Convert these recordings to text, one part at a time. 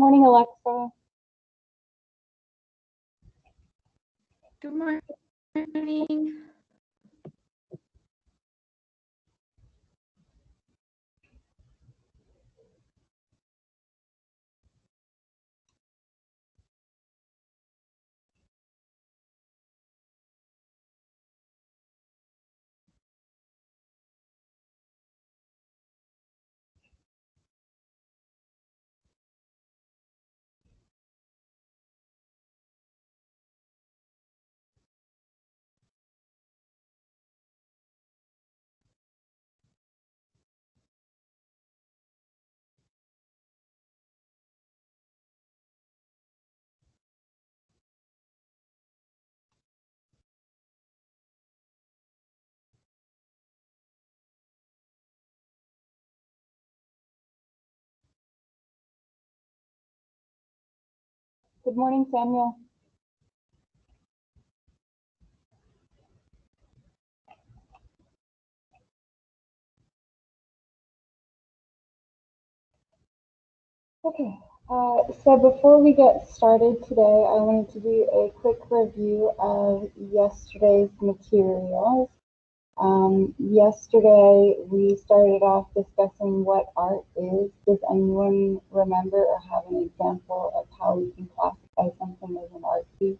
Morning, Alexa. Good morning. Good morning, Samuel. Okay, so before we get started today, I wanted to do a quick review of yesterday's materials. Yesterday, we started off discussing what art is. Does anyone remember or have an example of how we can classify something as an art piece?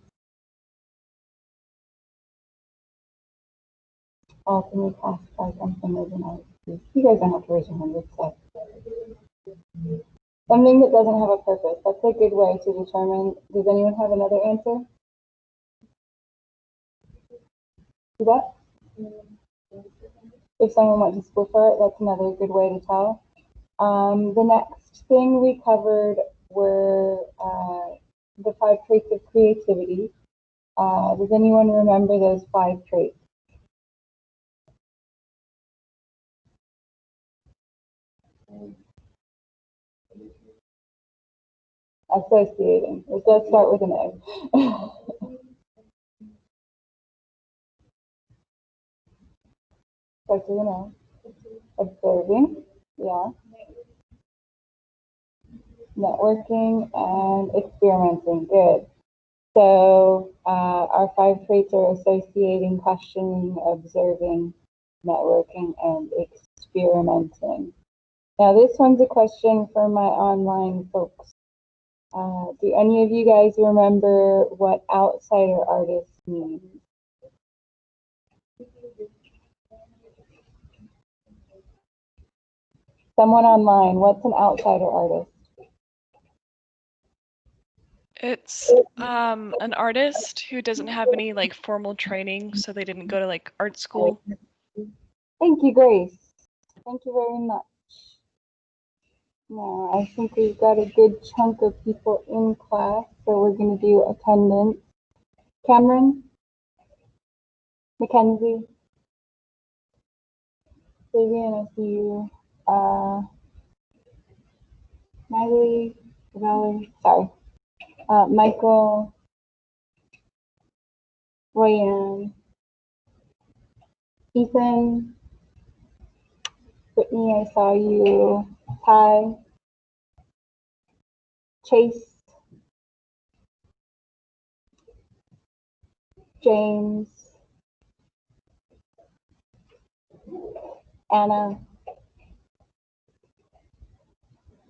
How can we classify something as an art piece? You guys don't have to raise your hand, it's like something that doesn't have a purpose. That's a good way to determine. Does anyone have another answer? What? If someone went to school for it, that's another good way to tell. The next thing we covered were the 5 traits of creativity. Does anyone remember those 5 traits? Associating. It does start with an A. Starts with an A. Observing. Yeah. Networking and experimenting. Good. So our 5 traits are associating, questioning, observing, networking, and experimenting. Now this one's a question for my online folks. Do any of you guys remember what outsider artist means? Someone online, what's an outsider artist? It's an artist who doesn't have any like formal training, so they didn't go to like art school. Thank you, Grace. Thank you very much. Now, I think we've got a good chunk of people in class, so we're going to do attendance. Cameron, Mackenzie, Vivian, I see you. Natalie, Valerie, sorry. Michael, Royanne, Ethan, Brittany, I saw you. Ty, Chase, James, Anna,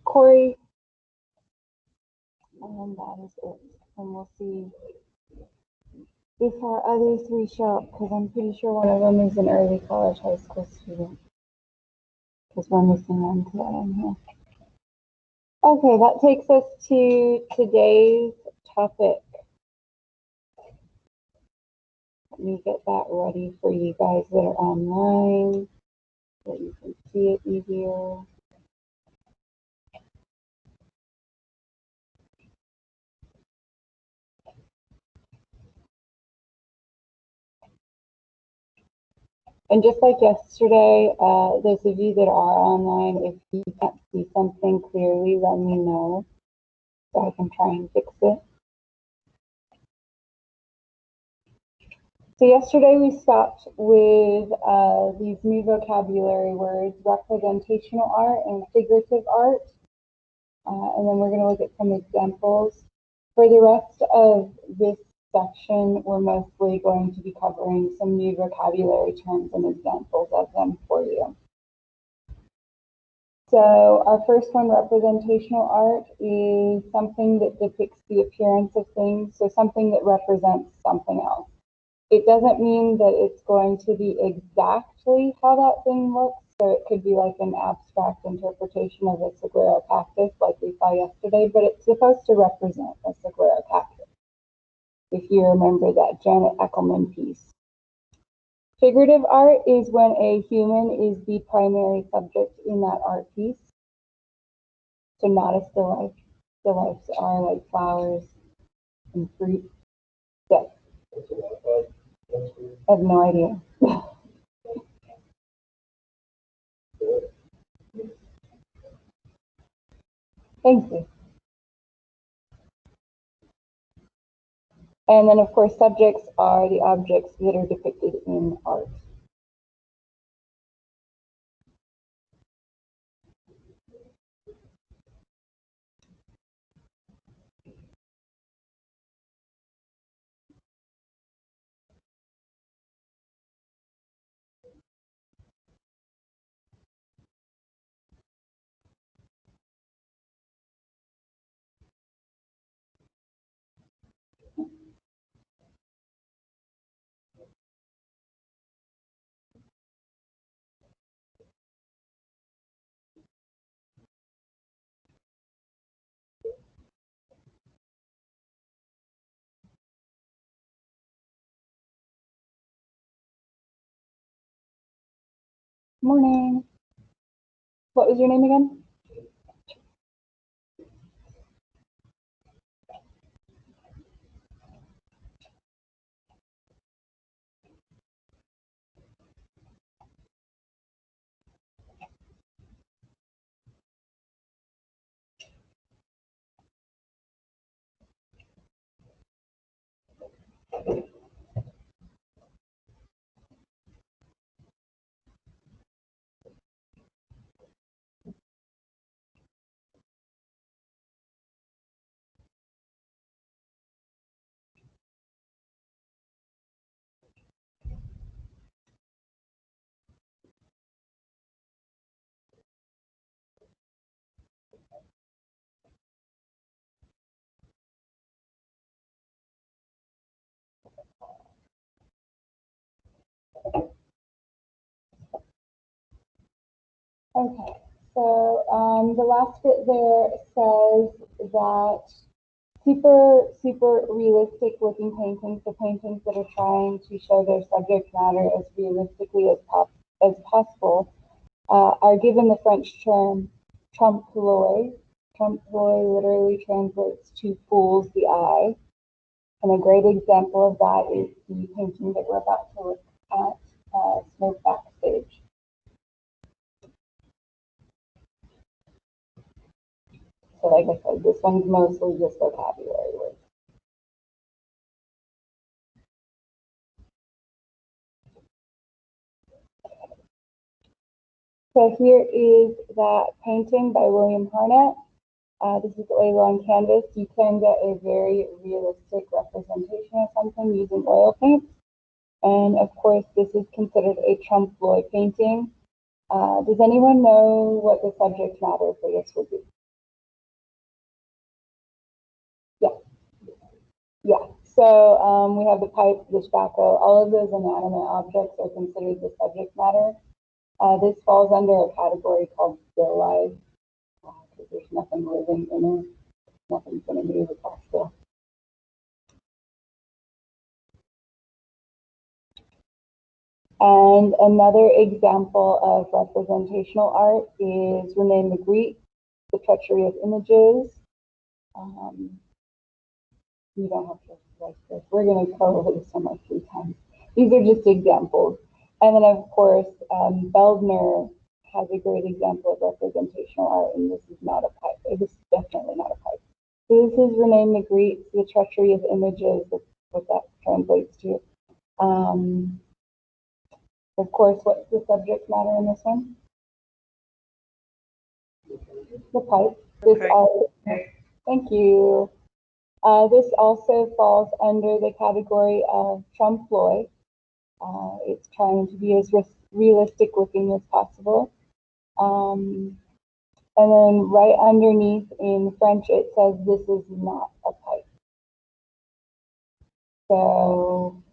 Corey, and that is it. And we'll see if our other 3 show up, because I'm pretty sure one of them is an early college high school student. Because we're missing one today in here. Okay, that takes us to today's topic. Let me get that ready for you guys that are online, so you can see it easier. And just like yesterday, those of you that are online, if you can't see something clearly, let me know so I can try and fix it. So yesterday we stopped with these new vocabulary words, representational art and figurative art. And then we're going to look at some examples. For the rest of this section, we're mostly going to be covering some new vocabulary terms and examples of them for you. So our first one, representational art, is something that depicts the appearance of things, so something that represents something else. It doesn't mean that it's going to be exactly how that thing looks, so it could be like an abstract interpretation of a saguaro cactus like we saw yesterday, but it's supposed to represent a saguaro cactus, if you remember that Janet Eckelman piece. Figurative art is when a human is the primary subject in that art piece. So not a still life. Still lifes are like flowers and fruit. Yes. I have no idea. Thank you. And then of course subjects are the objects that are depicted in art. Morning. What was your name again? Okay, so the last bit there says that super realistic looking paintings, the paintings that are trying to show their subject matter as realistically as possible, are given the French term trompe-l'oeil. Trompe-l'oeil literally translates to fool's the eye. And a great example of that is the painting that we're about to look at, Smoke Backstage. So like I said, this one's mostly just vocabulary words. So here is that painting by William Harnett. This is oil on canvas. You can get a very realistic representation of something using oil paints. And of course, this is considered a trompe-l'oeil painting. Does anyone know what the subject matter for this would be? Yeah. So we have the pipe, the tobacco, all of those inanimate objects are considered the subject matter. This falls under a category called still life, because there's nothing living in it. Nothing's going to move, it's all still. And another example of representational art is Rene Magritte, The Treachery of Images. You don't have to write this. We're going to go over this one like 3 times. These are just examples. And then, of course, Beldner has a great example of representational art, and this is not a pipe. This is definitely not a pipe. So this is Rene Magritte, The Treachery of Images. That's what that translates to. Of course, what's the subject matter in this one? The pipe. This Okay. also, thank you. This also falls under the category of trompe l'oeil. It's trying to be as realistic looking as possible. And then right underneath in French, it says this is not a pipe. So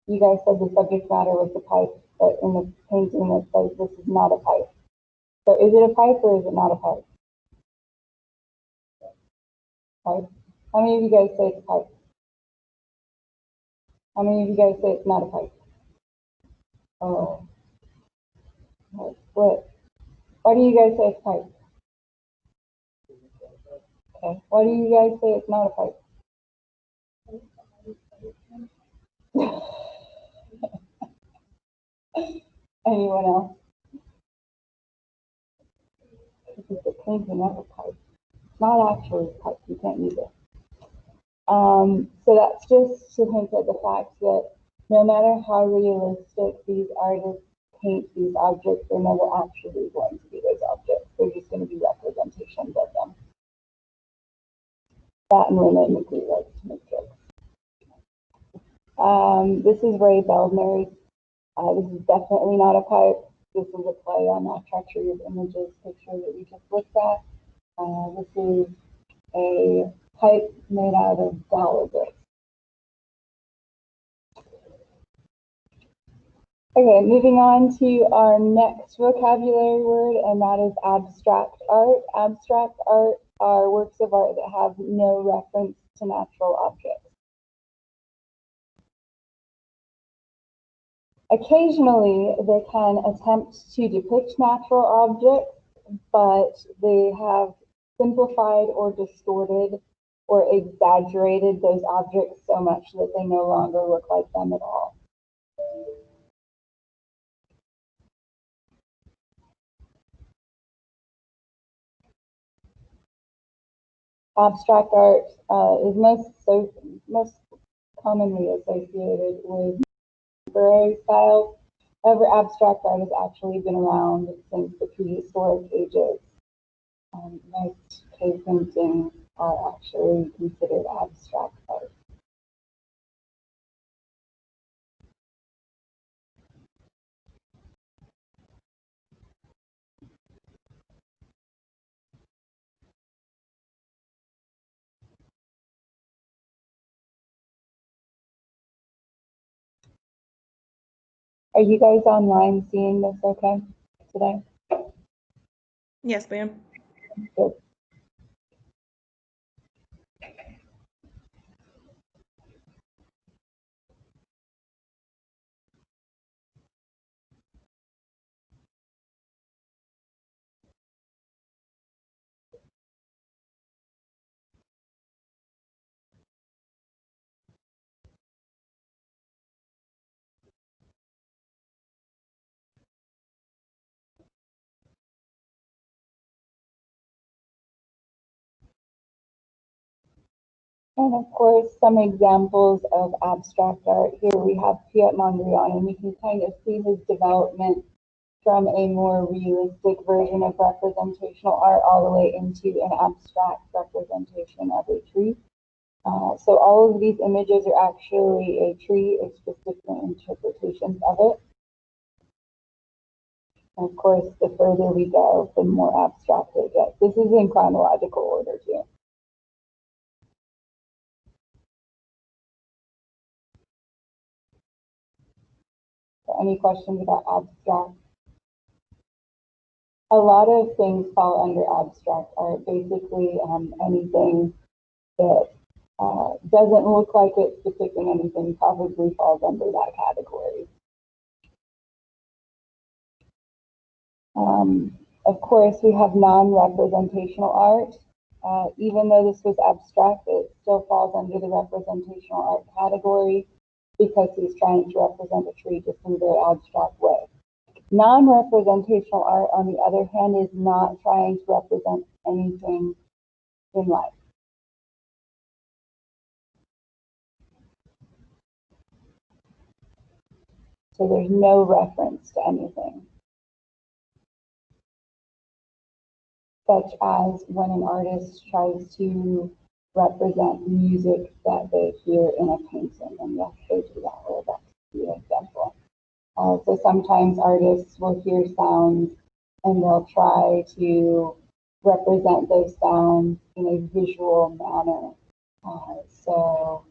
you guys said the subject matter was the pipe, but in the painting it says this is not a pipe. So is it a pipe or is it not a pipe? Pipe. How many of you guys say it's a pipe? How many of you guys say it's not a pipe? Oh, split. Why do you guys say it's a pipe? Okay. Why do you guys say it's not a pipe? Anyone else? This is a painting of a pipe. It's not actually a pipe. You can't use it. So that's just to hint at the fact that no matter how realistic these artists paint these objects, they're never actually going to be those objects. They're just going to be representations of them. That and Renee McLeod likes to make jokes. This is Ray Beldner's. This is definitely not a pipe. This is a play on that treachery of images picture that we just looked at. This is a pipe made out of dollar bricks. Okay, moving on to our next vocabulary word, and that is abstract art. Abstract art are works of art that have no reference to natural objects. Occasionally, they can attempt to depict natural objects, but they have simplified or distorted or exaggerated those objects so much that they no longer look like them at all. Abstract art is most commonly associated with contemporary styles. However, abstract art has actually been around since the prehistoric ages. Most cave paintings are actually considered abstract art. Are you guys online seeing this okay today? Yes, ma'am. Good. And of course, some examples of abstract art. Here we have Piet Mondrian, and you can kind of see his development from a more realistic version of representational art all the way into an abstract representation of a tree. So all of these images are actually a tree. It's just different interpretations of it. And of course, the further we go, the more abstract it gets. This is in chronological order too. So any questions about abstract? A lot of things fall under abstract art. Basically, anything that doesn't look like it's depicting anything probably falls under that category. Of course, we have non-representational art. Even though this was abstract, it still falls under the representational art category because he's trying to represent a tree just in a very abstract way. Non-representational art, on the other hand, is not trying to represent anything in life. So there's no reference to anything. such as when an artist tries to represent music that they hear in a painting, and yes, they do that. Well, that's an example. So sometimes artists will hear sounds and they'll try to represent those sounds in a visual manner. So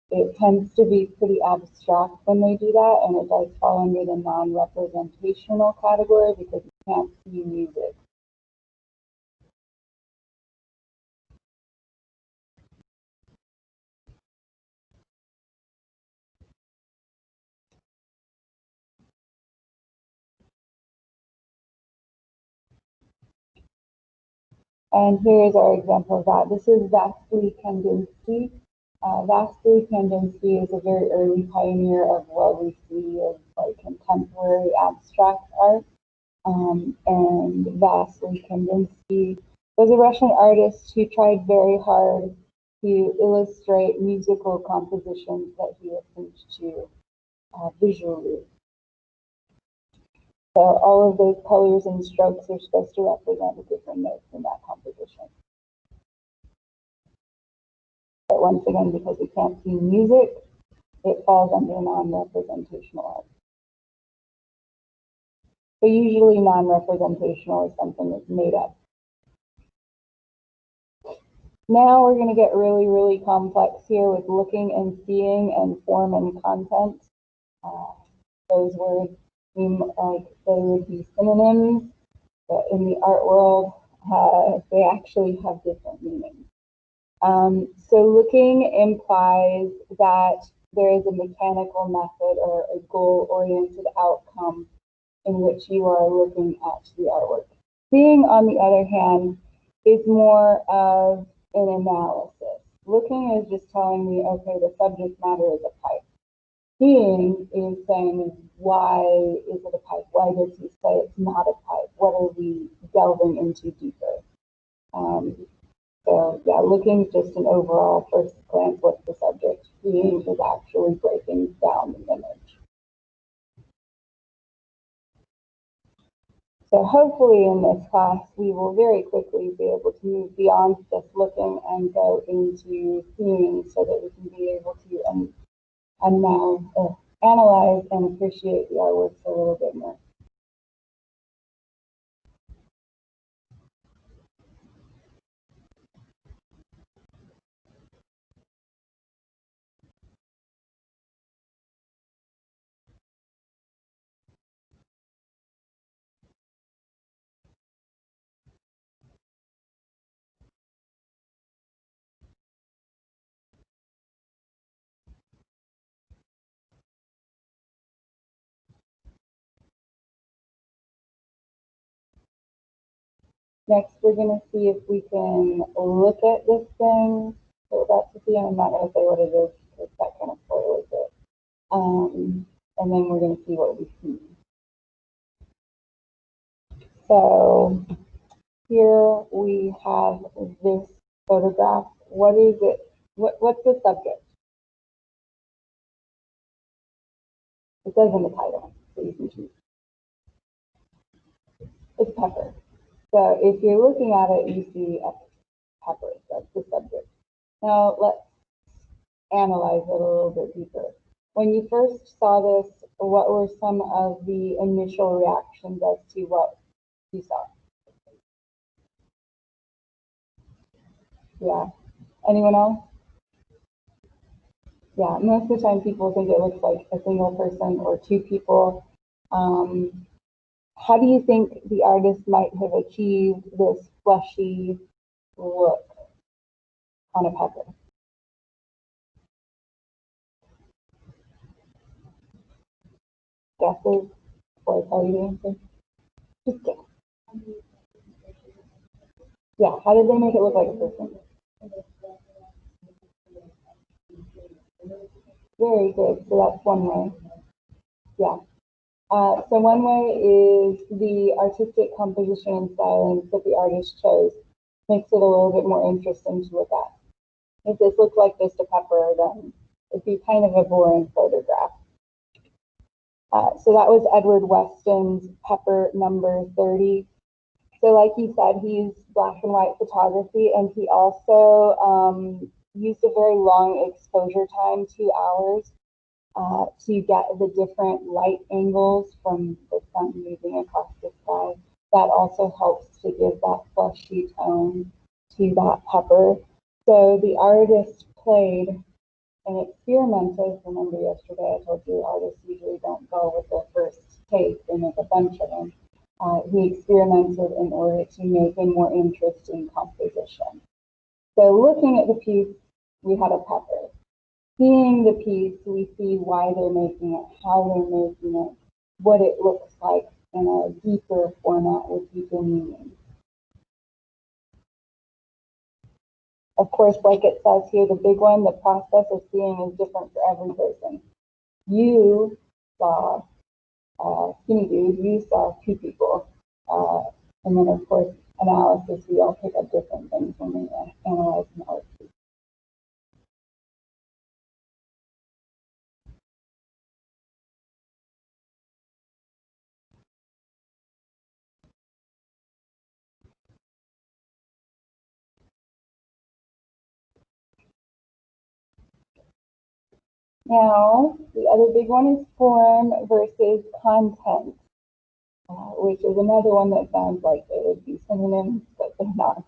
it tends to be pretty abstract when they do that, and it does fall under the non-representational category because you can't see music. And here is our example of that. This is Vasily Kandinsky. Vasily Kandinsky is a very early pioneer of what we see as like contemporary abstract art. And Vasily Kandinsky was a Russian artist who tried very hard to illustrate musical compositions that he listened to visually. So all of those colors and strokes are supposed to represent the different notes in that composition. But once again, because we can't see music, it falls under non-representational art. So usually non-representational is something that's made up. Now we're going to get really, really complex here with looking and seeing and form and content. Those words seem like they would be synonyms, but in the art world, they actually have different meanings. So looking implies that there is a mechanical method or a goal-oriented outcome in which you are looking at the artwork. Seeing, on the other hand, is more of an analysis. Looking is just telling me, okay, the subject matter is a pipe. Seeing is saying, why is it a pipe? Why does he say it's not a pipe? What are we delving into deeper? So yeah, looking is just an overall first glance, what's the subject? Seeing is actually breaking down the image. So hopefully in this class, we will very quickly be able to move beyond just looking and go into seeing so that we can be able to now analyze and appreciate the artworks a little bit more. Next, we're going to see if we can look at this thing that we're about to see. I'm not going to say what it is because that kind of spoils it. And then we're going to see what we see. So here we have this photograph. What is it? What's the subject? It says in the title, so you can choose. It's pepper. So if you're looking at it, you see a pepper. That's the subject. Now let's analyze it a little bit deeper. When you first saw this, what were some of the initial reactions as to what you saw? Yeah. Anyone else? Yeah, most of the time people think it looks like a single person or two people. How do you think the artist might have achieved this fleshy look on a pepper? Guesses before I tell you the answer? Just guess. Yeah, how did they make it look like a person? Very good. So that's one way. Yeah. So one way is the artistic composition and stylings that the artist chose makes it a little bit more interesting to look at. If this looked like just a pepper, then it'd be kind of a boring photograph. So that was Edward Weston's Pepper number 30. So like he said, he used black and white photography, and he also used a very long exposure time, 2 hours, to get the different light angles from the sun moving across the sky. That also helps to give that fleshy tone to that pepper. So the artist played and experimented. Remember yesterday I told you artists usually don't go with their first take and make a bunch of them. He experimented in order to make a more interesting composition. So looking at the piece, we had a pepper. Seeing the piece, we see why they're making it, how they're making it, what it looks like in a deeper format with deeper meaning. Of course, like it says here, the big one, the process of seeing is different for every person. You saw skinny dude, you saw two people. And then, of course, analysis, we all pick up different things when we analyze an art piece. Now, the other big one is form versus content, which is another one that sounds like they would be synonyms, but they're not.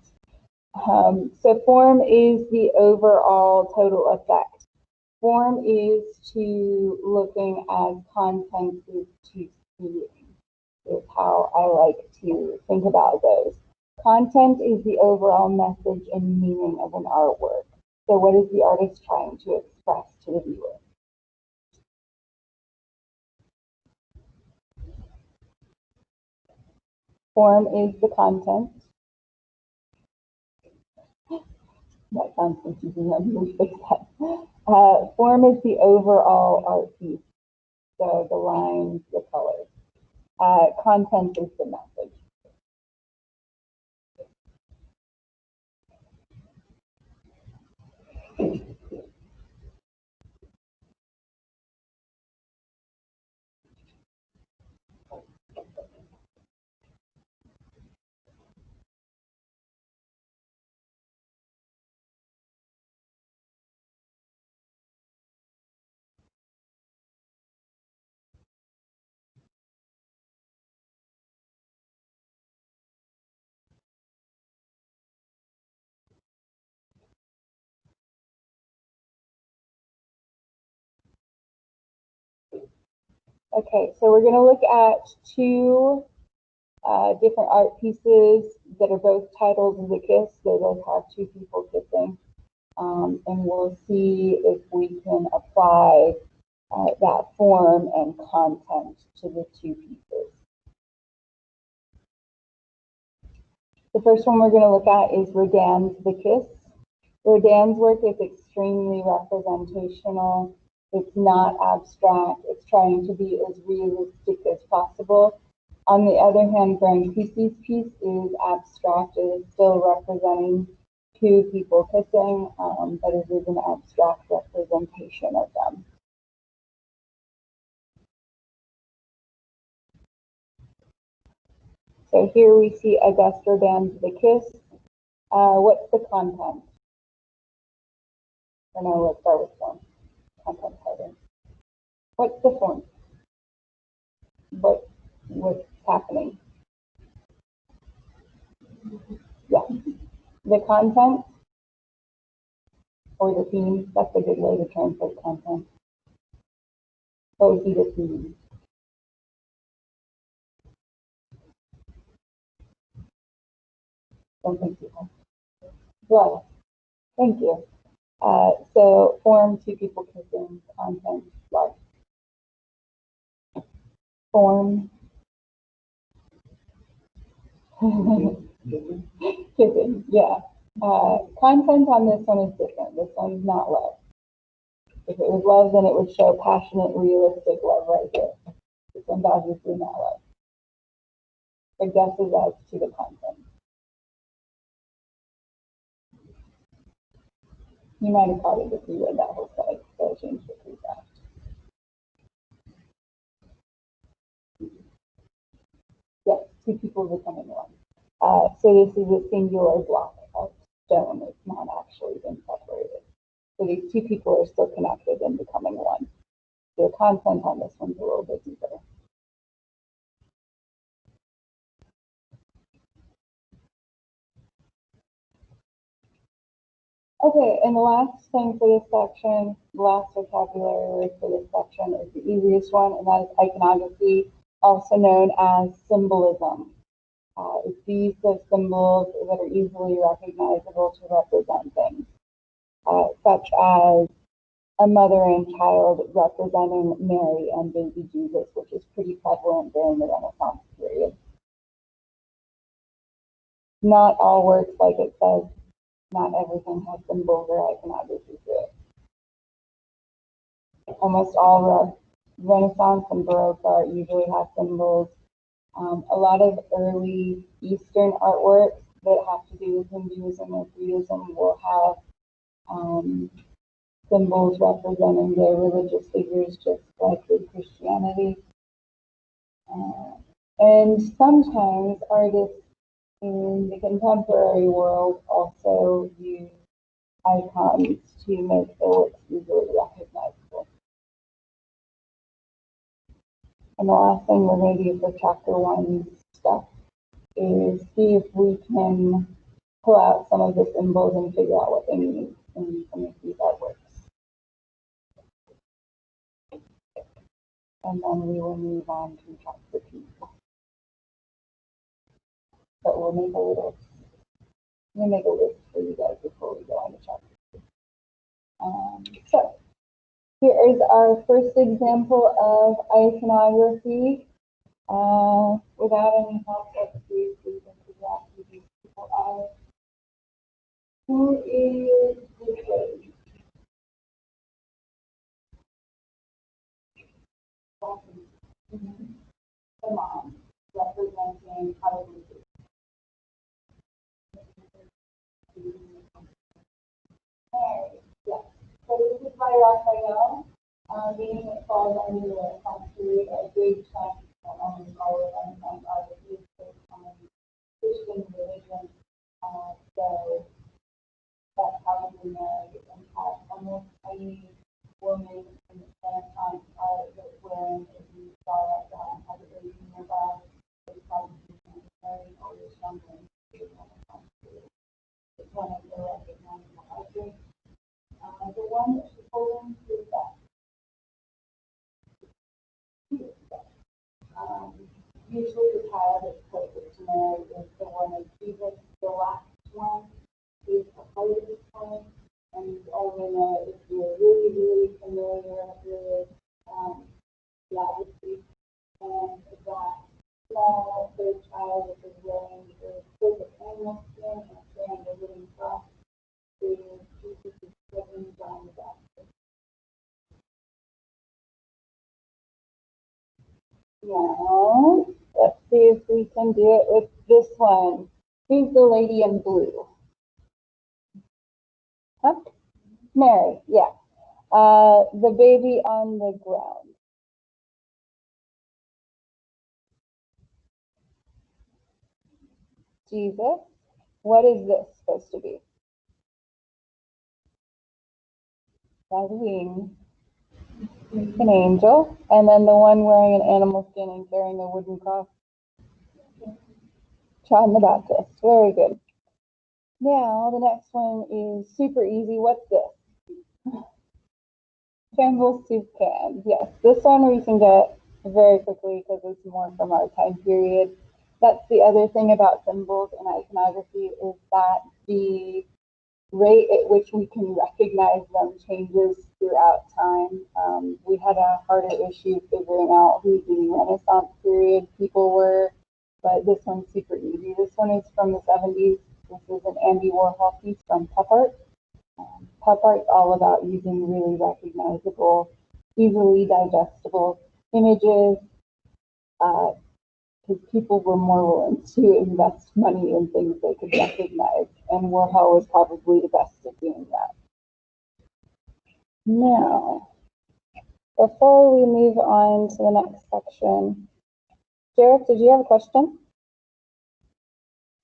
So form is the overall total effect. Form is to looking as content is to seeing, is how I like to think about those. Content is the overall message and meaning of an artwork. So what is the artist trying to express to the viewer? Form is the content. That sounds confusing. Let me fix that. Form is the overall art piece. So the lines, the colors. Content is the message. Okay, so we're going to look at two different art pieces that are both titled The Kiss. They both have two people kissing. And we'll see if we can apply that form and content to the two pieces. The first one we're going to look at is Rodin's The Kiss. Rodin's work is extremely representational. It's not abstract. It's trying to be as realistic as possible. On the other hand, Brancusi's piece is abstract. It is still representing two people kissing, but it is an abstract representation of them. So here we see Auguste Rodin's The Kiss. What's the content? Or no, let's start with form. Content pattern. What's the form? What's happening? Yeah. The content or the theme, that's a good way to translate content. What would be the theme? Don't think you have. Blood. Thank you. So form, two people kissing, content, blood. Form. Kissing, yeah. Content on this one is different. This one's not love. If it was love, then it would show passionate, realistic love right here. This one's obviously not love. The guesses as to the content. You might have caught it if you read that whole side, so I changed it pretty fast. Yes, two people becoming one. So this is a singular block of stone. It's not actually been separated. So these two people are still connected and becoming one. The content on this one's a little bit deeper. Okay, and the last thing for this section, the last vocabulary word for this section is the easiest one, and that is iconography, also known as symbolism. It's the use of symbols that are easily recognizable to represent things, such as a mother and child representing Mary and baby Jesus, which is pretty prevalent during the Renaissance period. Not all works, like it says, not everything has symbols or iconography to it. Almost all Renaissance and Baroque art usually have symbols. A lot of early Eastern artworks that have to do with Hinduism or Buddhism will have symbols representing their religious figures, just like with Christianity. And sometimes artists in the contemporary world also use icons to make their works easily recognizable. And the last thing we're going to do for chapter 1 stuff is see if we can pull out some of the symbols and figure out what they mean in some of these artworks. And then we will move on to chapter 2. But we'll make a list for you guys before we go on to chapter 2. So here is our first example of iconography. Without any help, let's see if we can figure out who these people are. Who is this lady? The mom, representing hieroglyphics. Yes. So this is by Raphael, meaning it falls under the period a big chunk of almost all of Renaissance art is based on Christian religion. So that's probably Mary impact almost any woman in the Renaissance art that's wearing a blue star like that and has a baby nearby. It's probably Mary or something. It's one of the recognizable objects. The one that she's holding is that. Usually the child that's closest to Mary is the one of Jesus. The last one is a part of this poem, and you only know if you're really, really familiar with geography, and that small third child that is wearing the coat of animal skin and carrying a wooden cross is Jesus' cousin John the Baptist. Now, let's see if we can do it with this one. Who's the lady in blue? Huh? Mary, yeah. The baby on the ground. Jesus. What is this supposed to be? That wing. An angel. And then the one wearing an animal skin and carrying a wooden cross. John the Baptist. Very good. Now, the next one is super easy. What's this? Campbell's soup can. Yes, this one we can get very quickly because it's more from our time period. That's the other thing about symbols and iconography is that the rate at which we can recognize them changes throughout time. We had a harder issue figuring out who the Renaissance period people were, but this one's super easy. This one is from the 70s. This is an Andy Warhol piece from Pop Art. Pop Art's all about using really recognizable, easily digestible images, because people were more willing to invest money in things they could recognize, and Warhol was probably the best at doing that. Now, before we move on to the next section, Sheriff, did you have a question?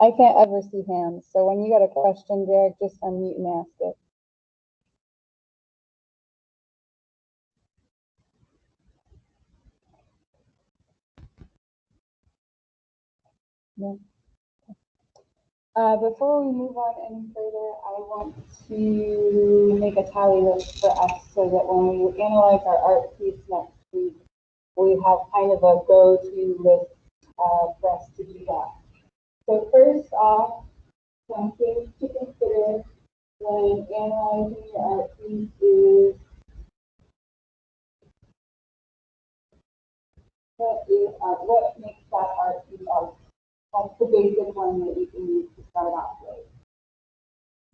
I can't ever see hands, so when you got a question, Derek, just unmute and ask it. No. Before we move on any further, I want to make a tally list for us so that when we analyze our art piece next week, we have kind of a go-to list for us to do that. So first off, some things to consider when analyzing your art piece is what makes that art piece art. That's the basic one that you can use to start off with.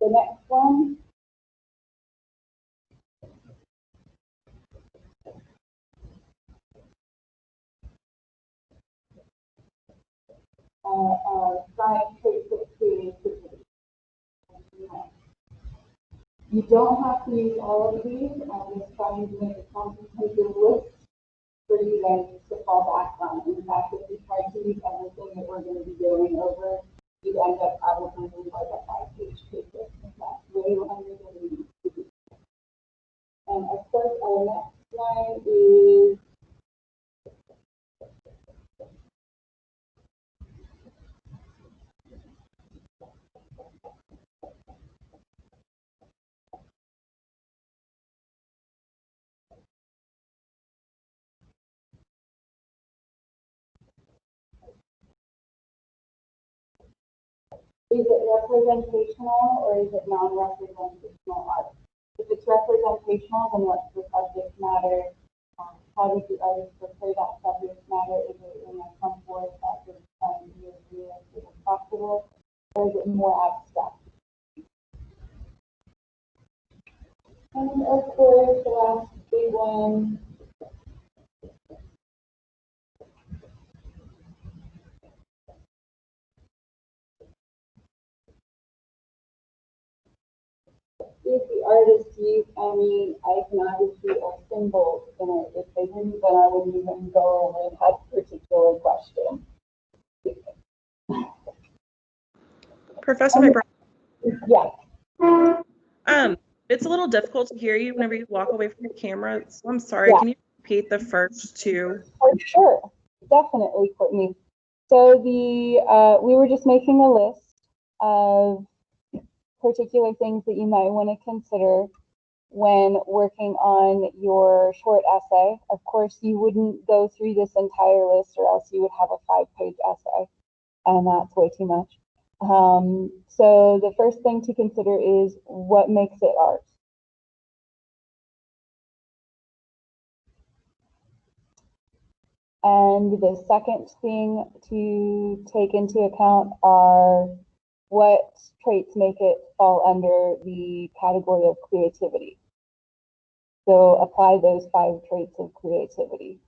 The next one are 5 traits of creativity. You don't have to use all of these. I'm just trying to make a comprehensive list for you guys to fall back on. In fact, if you try to use everything that we're going to be going over, you'd end up probably with like a 5-page paper. That's way longer than we need to do. And of course, our next one is it representational or is it non-representational art? If it's representational, then what's the subject matter? How does the artist portray that subject matter? Is it in a come forth that is trying to be as realistic as possible, or is it more abstract? And of course, the last big one is the artist use any iconography or symbols in it? If they didn't, then I wouldn't even go over that particular question. Professor McBride. Yeah. It's a little difficult to hear you whenever you walk away from your camera. So I'm sorry. Yeah. Can you repeat the first two? For sure, definitely, Courtney. So we were just making a list of particular things that you might want to consider when working on your short essay. Of course, you wouldn't go through this entire list or else you would have a 5-page essay, and that's way too much. So the first thing to consider is what makes it art. And the second thing to take into account are what traits make it fall under the category of creativity. So apply those 5 traits of creativity.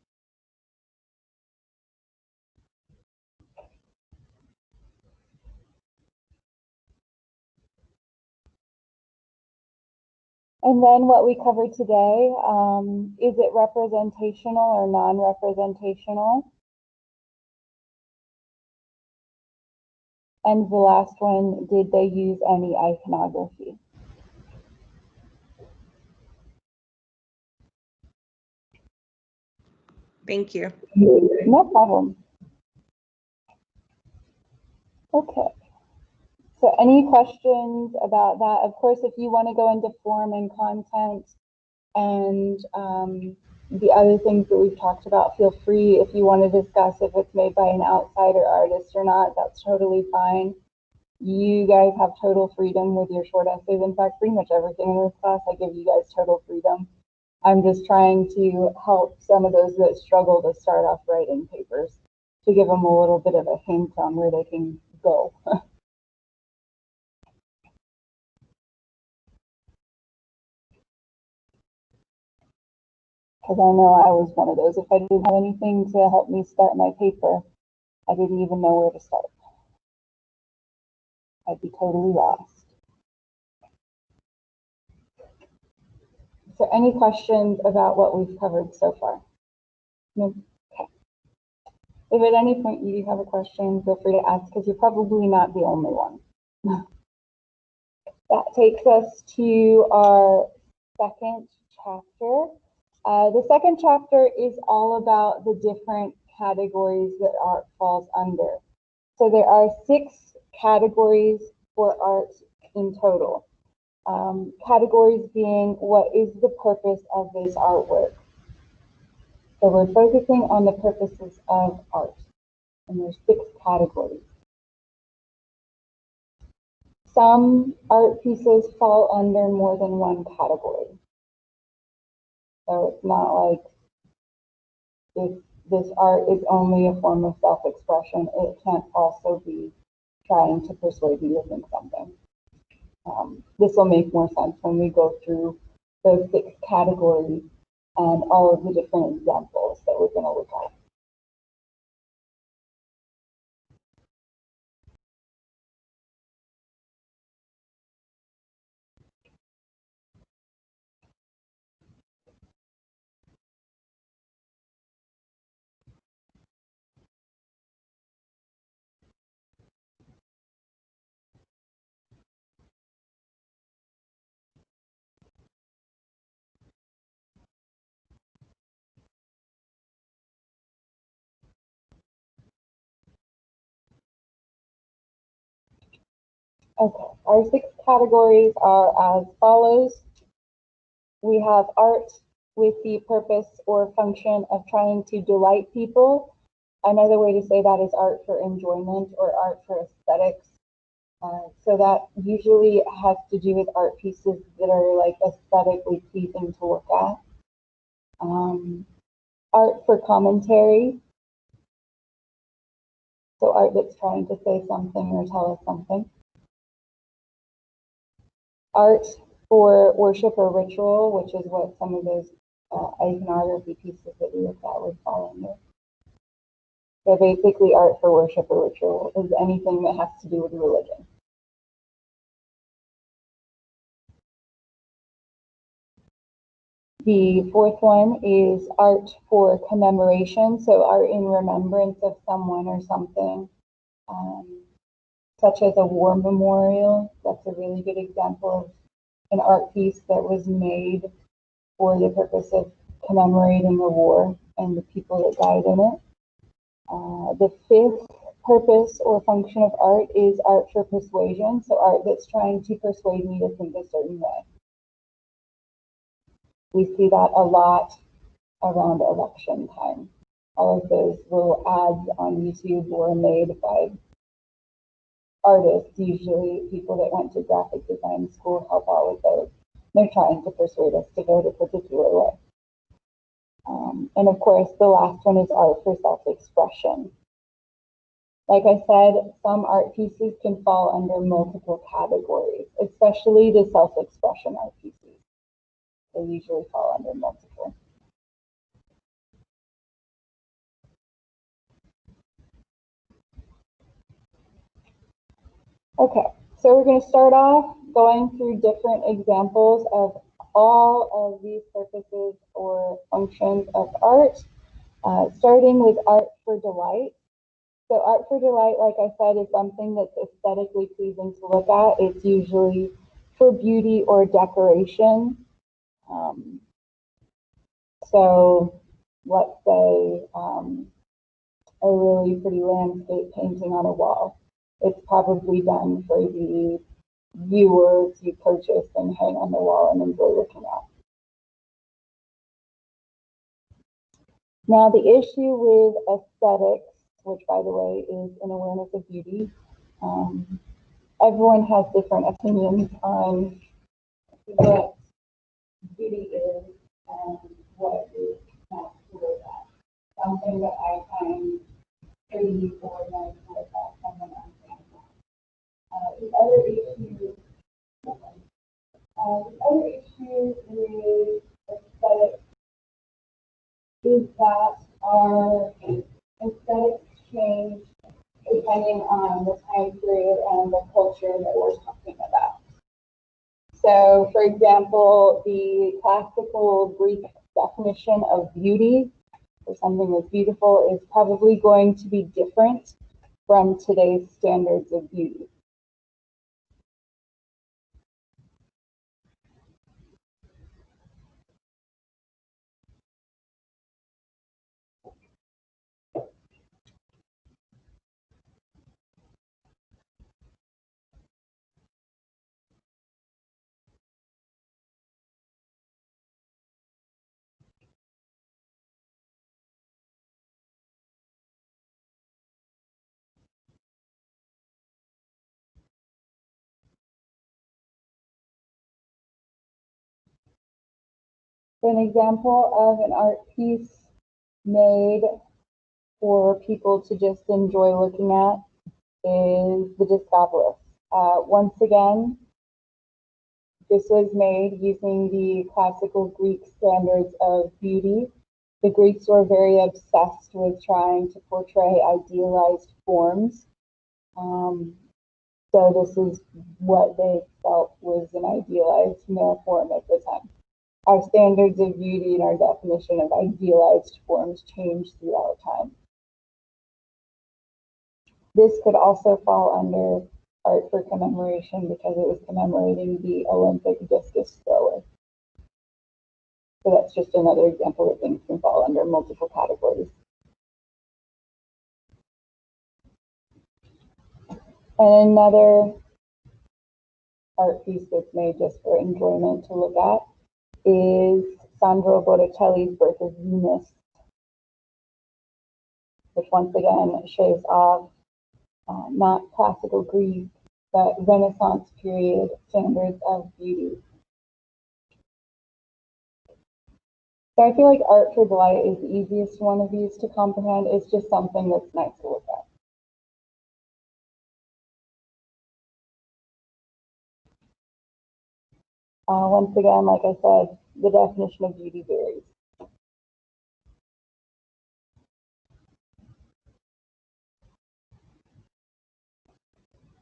And then what we covered today, is it representational or non-representational? And the last one, did they use any iconography? Thank you. No problem. Okay. So any questions about that? Of course, if you want to go into form and content and the other things that we've talked about, feel free. If you want to discuss if it's made by an outsider artist or not, that's totally fine. You guys have total freedom with your short essays. In fact, pretty much everything in this class, I give you guys total freedom. I'm just trying to help some of those that struggle to start off writing papers, to give them a little bit of a hint on where they can go. Because I know I was one of those. If I didn't have anything to help me start my paper, I didn't even know where to start. I'd be totally lost. So any questions about what we've covered so far? No? Okay. If at any point you have a question, feel free to ask because you're probably not the only one. That takes us to our second chapter. The second chapter is all about the different categories that art falls under. So there are 6 categories for art in total. Categories being what is the purpose of this artwork. So we're focusing on the purposes of art, and there's 6 categories. Some art pieces fall under more than one category. So it's not like if this art is only a form of self-expression, it can't also be trying to persuade you to think something. This will make more sense when we go through those 6 categories and all of the different examples that we're going to look at. Okay, our 6 categories are as follows. We have art with the purpose or function of trying to delight people. Another way to say that is art for enjoyment or art for aesthetics. So that usually has to do with art pieces that are like aesthetically pleasing to look at. Art for commentary. So art that's trying to say something or tell us something. Art for worship or ritual, which is what some of those iconography pieces that we looked at would fall under. So basically art for worship or ritual is anything that has to do with religion. The fourth one is art for commemoration, so art in remembrance of someone or something, such as a war memorial. That's a really good example of an art piece that was made for the purpose of commemorating a war and the people that died in it. The fifth purpose or function of art is art for persuasion, so art that's trying to persuade me to think a certain way. We see that a lot around election time. All of those little ads on YouTube were made by artists, usually people that went to graphic design school help out with those. They're trying to persuade us to vote a particular way. And of course, the last one is art for self-expression. Like I said, some art pieces can fall under multiple categories, especially the self-expression art pieces. They usually fall under multiple. Okay, so we're going to start off going through different examples of all of these purposes or functions of art, starting with art for delight. So art for delight, like I said, is something that's aesthetically pleasing to look at. It's usually for beauty or decoration. So let's say a really pretty landscape painting on a wall. It's probably done for the viewer to purchase and hang on the wall and enjoy looking at. Now, the issue with aesthetics, which by the way is an awareness of beauty, everyone has different opinions on what beauty is and what is not to look at. Something that I find pretty or nice to look at, someone else can't. The other issue with aesthetics is that our aesthetics change depending on the time period and the culture that we're talking about. So, for example, the classical Greek definition of beauty for something that's beautiful is probably going to be different from today's standards of beauty. So an example of an art piece made for people to just enjoy looking at is the Discopolis. Once again, this was made using the classical Greek standards of beauty. The Greeks were very obsessed with trying to portray idealized forms. So this is what they felt was an idealized male form at the time. Our standards of beauty and our definition of idealized forms change throughout time. This could also fall under art for commemoration because it was commemorating the Olympic discus thrower. So that's just another example that things can fall under multiple categories. And another art piece that's made just for enjoyment to look at is Sandro Botticelli's Birth of Venus, which once again shows off not classical Greek, but Renaissance period standards of beauty. So I feel like art for delight is the easiest one of these to comprehend. It's just something that's nice to look at. Once again, like I said, the definition of beauty varies.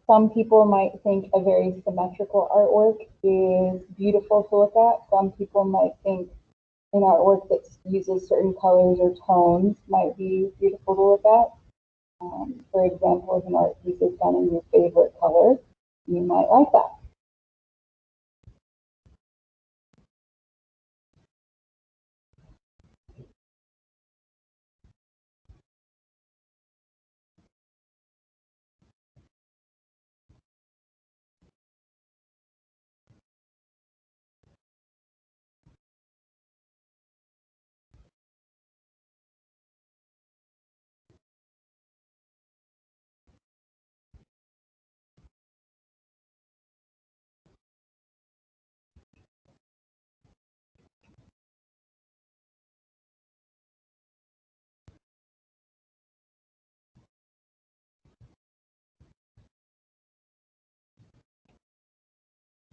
Some people might think a very symmetrical artwork is beautiful to look at. Some people might think an artwork that uses certain colors or tones might be beautiful to look at. For example, if an art piece is done in your favorite color, you might like that.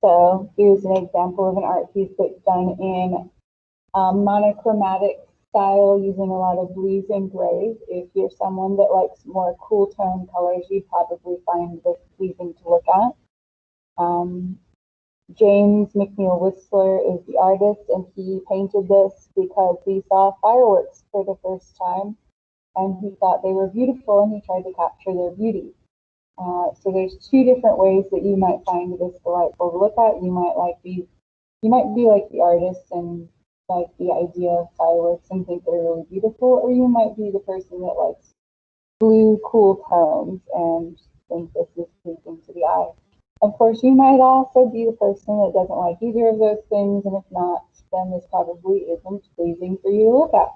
So here's an example of an art piece that's done in monochromatic style using a lot of blues and grays. If you're someone that likes more cool tone colors, you'd probably find this pleasing to look at. James McNeill Whistler is the artist, and he painted this because he saw fireworks for the first time and he thought they were beautiful and he tried to capture their beauty. So there's two different ways that you might find this delightful to look at. You might be like the artist and like the idea of fireworks and think they're really beautiful, or you might be the person that likes blue, cool tones and think this is pleasing to the eye. Of course, you might also be the person that doesn't like either of those things, and if not, then this probably isn't pleasing for you to look at.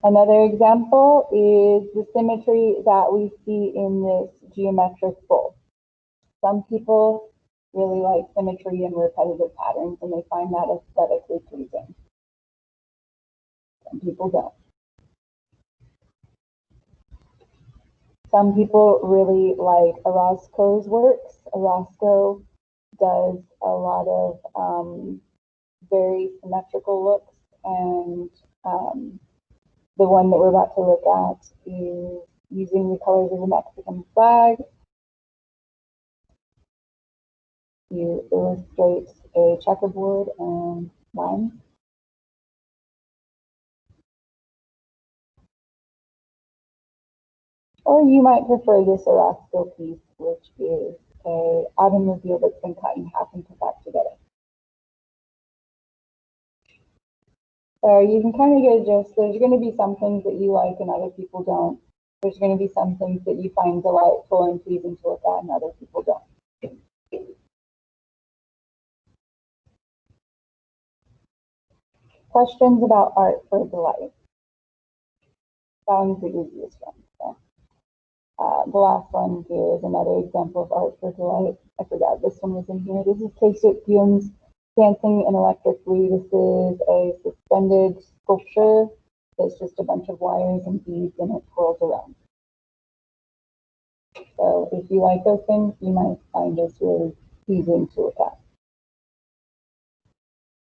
Another example is the symmetry that we see in this geometric bowl. Some people really like symmetry and repetitive patterns, and they find that aesthetically pleasing. Some people don't. Some people really like Orozco's works. Orozco does a lot of very symmetrical looks, and the one that we're about to look at is using the colors of the Mexican flag to illustrate a checkerboard and time. Or you might prefer this Erasco piece, which is a automobile that's been cut in half and put back together. So you can kind of get a gist. There's going to be some things that you like and other people don't. There's going to be some things that you find delightful and pleasing to look at and other people don't. Questions about art for delight. That one's the easiest one. So, the last one here is another example of art for delight. I forgot this one was in here. This is Taesuk Gyun's Dancing in Electric Blue. This is a suspended sculpture. It's just a bunch of wires and beads and it twirls around. So if you like those things, you might find this really pleasing to look at.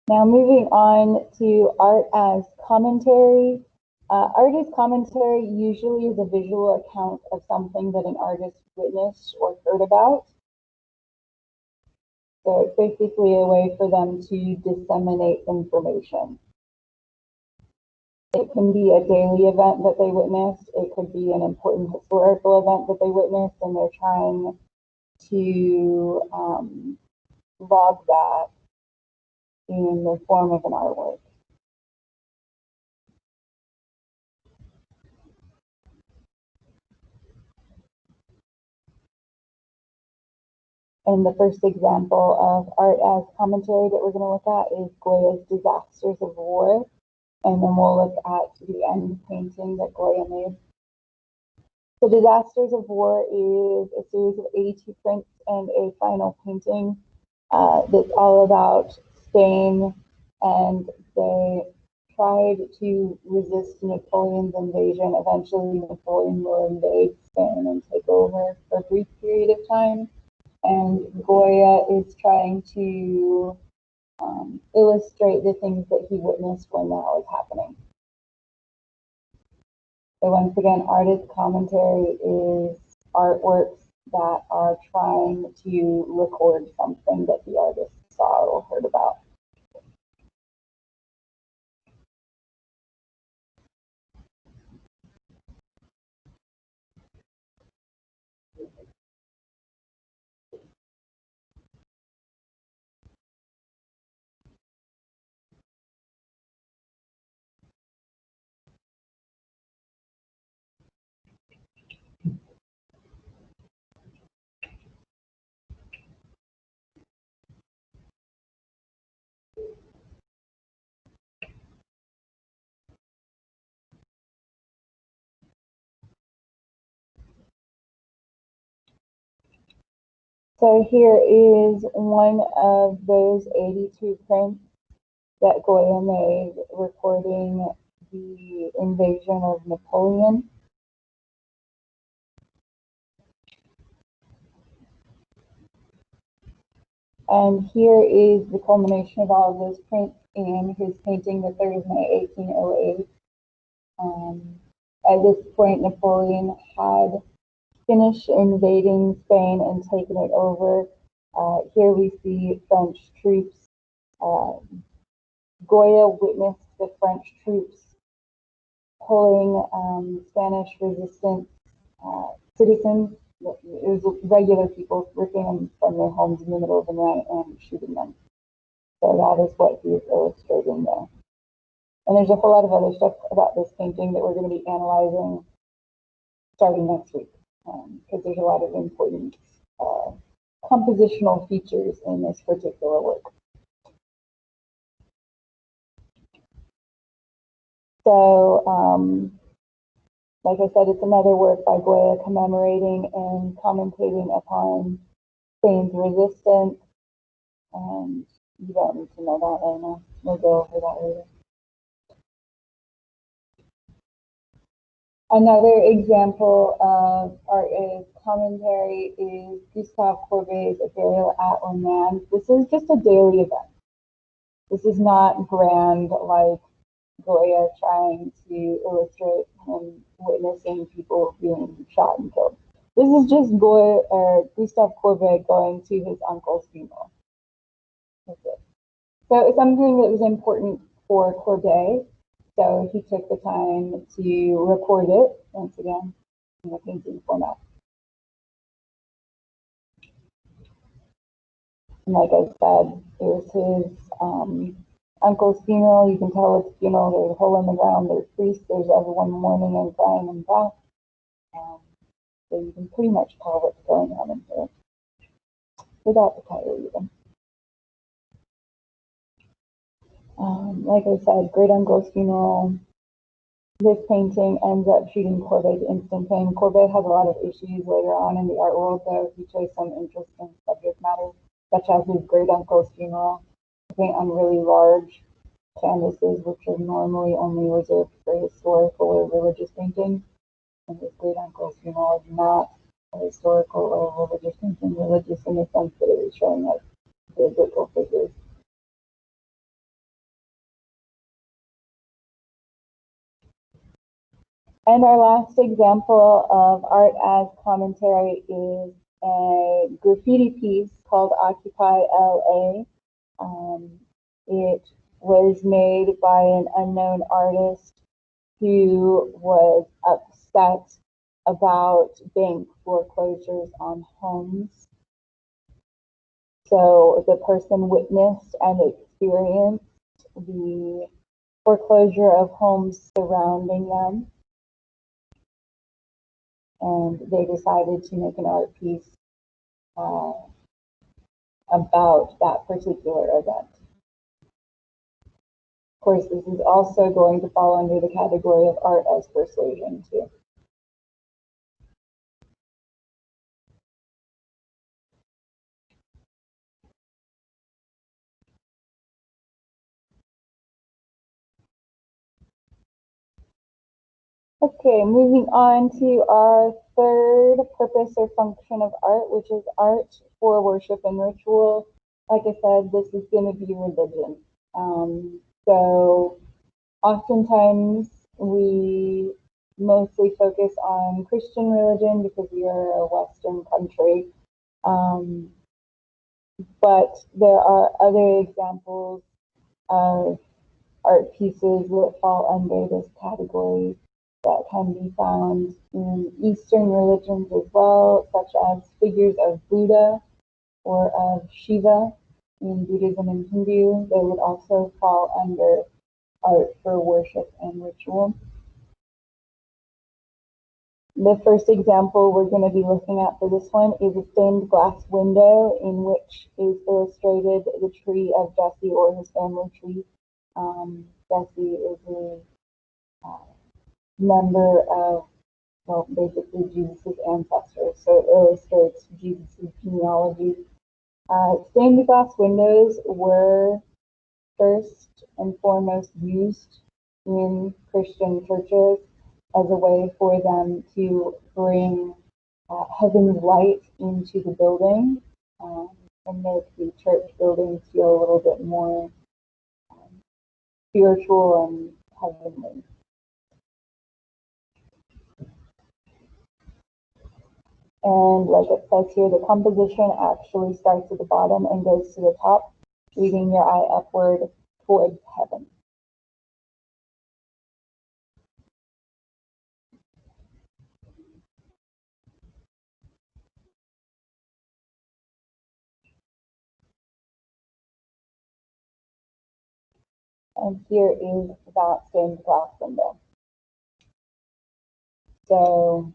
Now moving on to art as commentary. Art as commentary usually is a visual account of something that an artist witnessed or heard about. So it's basically a way for them to disseminate information. It can be a daily event that they witnessed. It could be an important historical event that they witnessed, and they're trying to log that in the form of an artwork. And the first example of art as commentary that we're going to look at is Goya's Disasters of War. And then we'll look at the end painting that Goya made. The Disasters of War is a series of 82 prints and a final painting that's all about Spain, and they tried to resist Napoleon's invasion. Eventually, Napoleon will invade Spain and take over for a brief period of time. And Goya is trying to illustrate the things that he witnessed when that was happening. So once again, artist commentary is artworks that are trying to record something that the artist saw or heard about. So here is one of those 82 prints that Goya made recording the invasion of Napoleon. And here is the culmination of all of those prints in his painting, The 3rd of May, 1808. At this point, Napoleon had finished invading Spain and taken it over. Here we see French troops. Goya witnessed the French troops pulling Spanish resistance citizens. It was regular people ripping them from their homes in the middle of the night and shooting them. So that is what he is illustrating there. And there's a whole lot of other stuff about this painting that we're going to be analyzing starting next week, because there's a lot of important compositional features in this particular work. So, like I said, it's another work by Goya commemorating and commentating upon Spain's resistance. And you don't need to know that right now. We'll go over that later. Another example of art as commentary is Gustave Courbet's A Burial at Le Mans. This is just a daily event. This is not grand like Goya trying to illustrate him witnessing people being shot and killed. This is just Gustave Courbet going to his uncle's funeral. That's it. So it was something that was important for Courbet. So he took the time to record it once again in the painting format. And like I said, it was his uncle's funeral. You can tell it's funeral. There's a hole in the ground. There's priests. There's everyone mourning and crying and death. So you can pretty much tell what's going on in here without the title even. Like I said, great uncle's funeral. This painting ends up shooting Courbet to instant fame. Courbet has a lot of issues later on in the art world, though. He chose some interesting subject matter, such as his great uncle's funeral, to paint on really large canvases, which are normally only reserved for historical or religious painting. And his great uncle's funeral is not a historical or religious painting, religious in the sense that it is showing us biblical figures. And our last example of art as commentary is a graffiti piece called Occupy LA. It was made by an unknown artist who was upset about bank foreclosures on homes. So the person witnessed and experienced the foreclosure of homes surrounding them. And they decided to make an art piece about that particular event. Of course, this is also going to fall under the category of art as persuasion too. Okay, moving on to our third purpose or function of art, which is art for worship and ritual. Like I said, this is going to be religion. So oftentimes we mostly focus on Christian religion because we are a Western country. But there are other examples of art pieces that fall under this category that can be found in Eastern religions as well, such as figures of Buddha or of Shiva in Buddhism and Hindu. They would also fall under art for worship and ritual. The first example we're going to be looking at for this one is a stained glass window in which is illustrated the tree of Jesse or his family tree. Jesse is a member of, well, basically Jesus' ancestors, so it illustrates Jesus' genealogy. Stained glass windows were first and foremost used in Christian churches as a way for them to bring heaven's light into the building and make the church buildings feel a little bit more spiritual and heavenly. And like it says here, the composition actually starts at the bottom and goes to the top, leading your eye upward towards heaven. And here is that stained glass window. So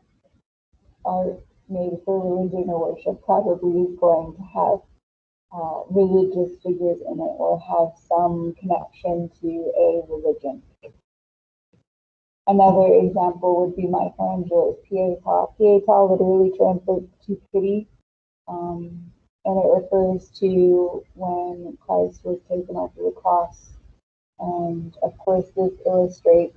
art made for religion or worship probably is going to have religious figures in it or have some connection to a religion. Another example would be Michelangelo's Pietà. Pietà literally translates to pity, and it refers to when Christ was taken off of the cross. And of course, this illustrates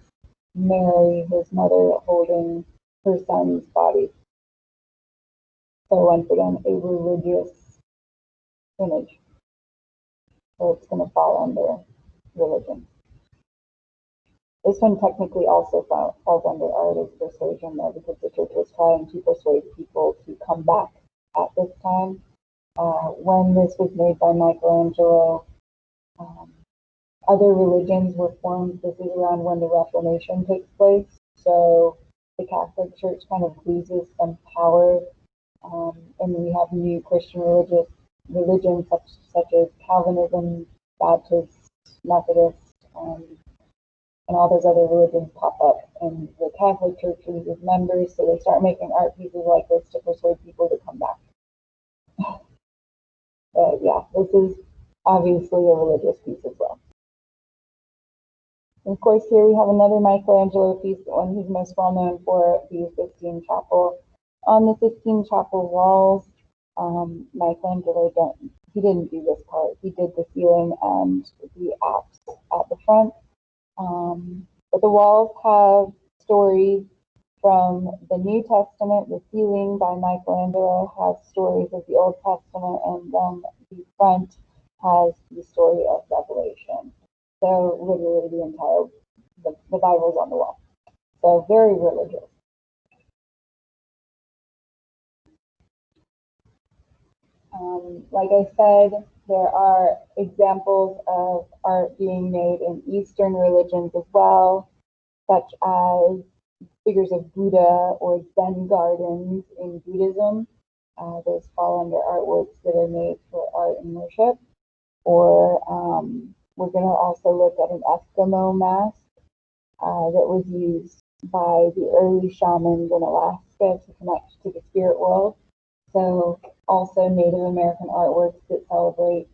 Mary, his mother, holding her son's body. So once again, a religious image. So it's going to fall under religion. This one technically also falls under art as persuasion, though, because the church was trying to persuade people to come back at this time. When this was made by Michelangelo, Other religions were formed. This is around when the Reformation takes place. So the Catholic Church kind of loses some power, and we have new Christian religions such as Calvinism, Baptist, Methodist, and all those other religions pop up. And the Catholic Church loses members, so they start making art pieces like this to persuade people to come back. But yeah, this is obviously a religious piece as well. And of course, here we have another Michelangelo piece, the one he's most well known for, the Sistine Chapel. On the Sistine Chapel walls, Michelangelo didn't do this part. He did the ceiling and the apse at the front. But the walls have stories from the New Testament. The ceiling by Michelangelo has stories of the Old Testament, and then the front has the story of Revelation. So literally the Bible's on the wall. So very religious. Like I said, there are examples of art being made in Eastern religions as well, such as figures of Buddha or Zen gardens in Buddhism. Those fall under artworks that are made for art and worship. Or we're going to also look at an Eskimo mask that was used by the early shamans in Alaska to connect to the spirit world. So also Native American artworks that celebrate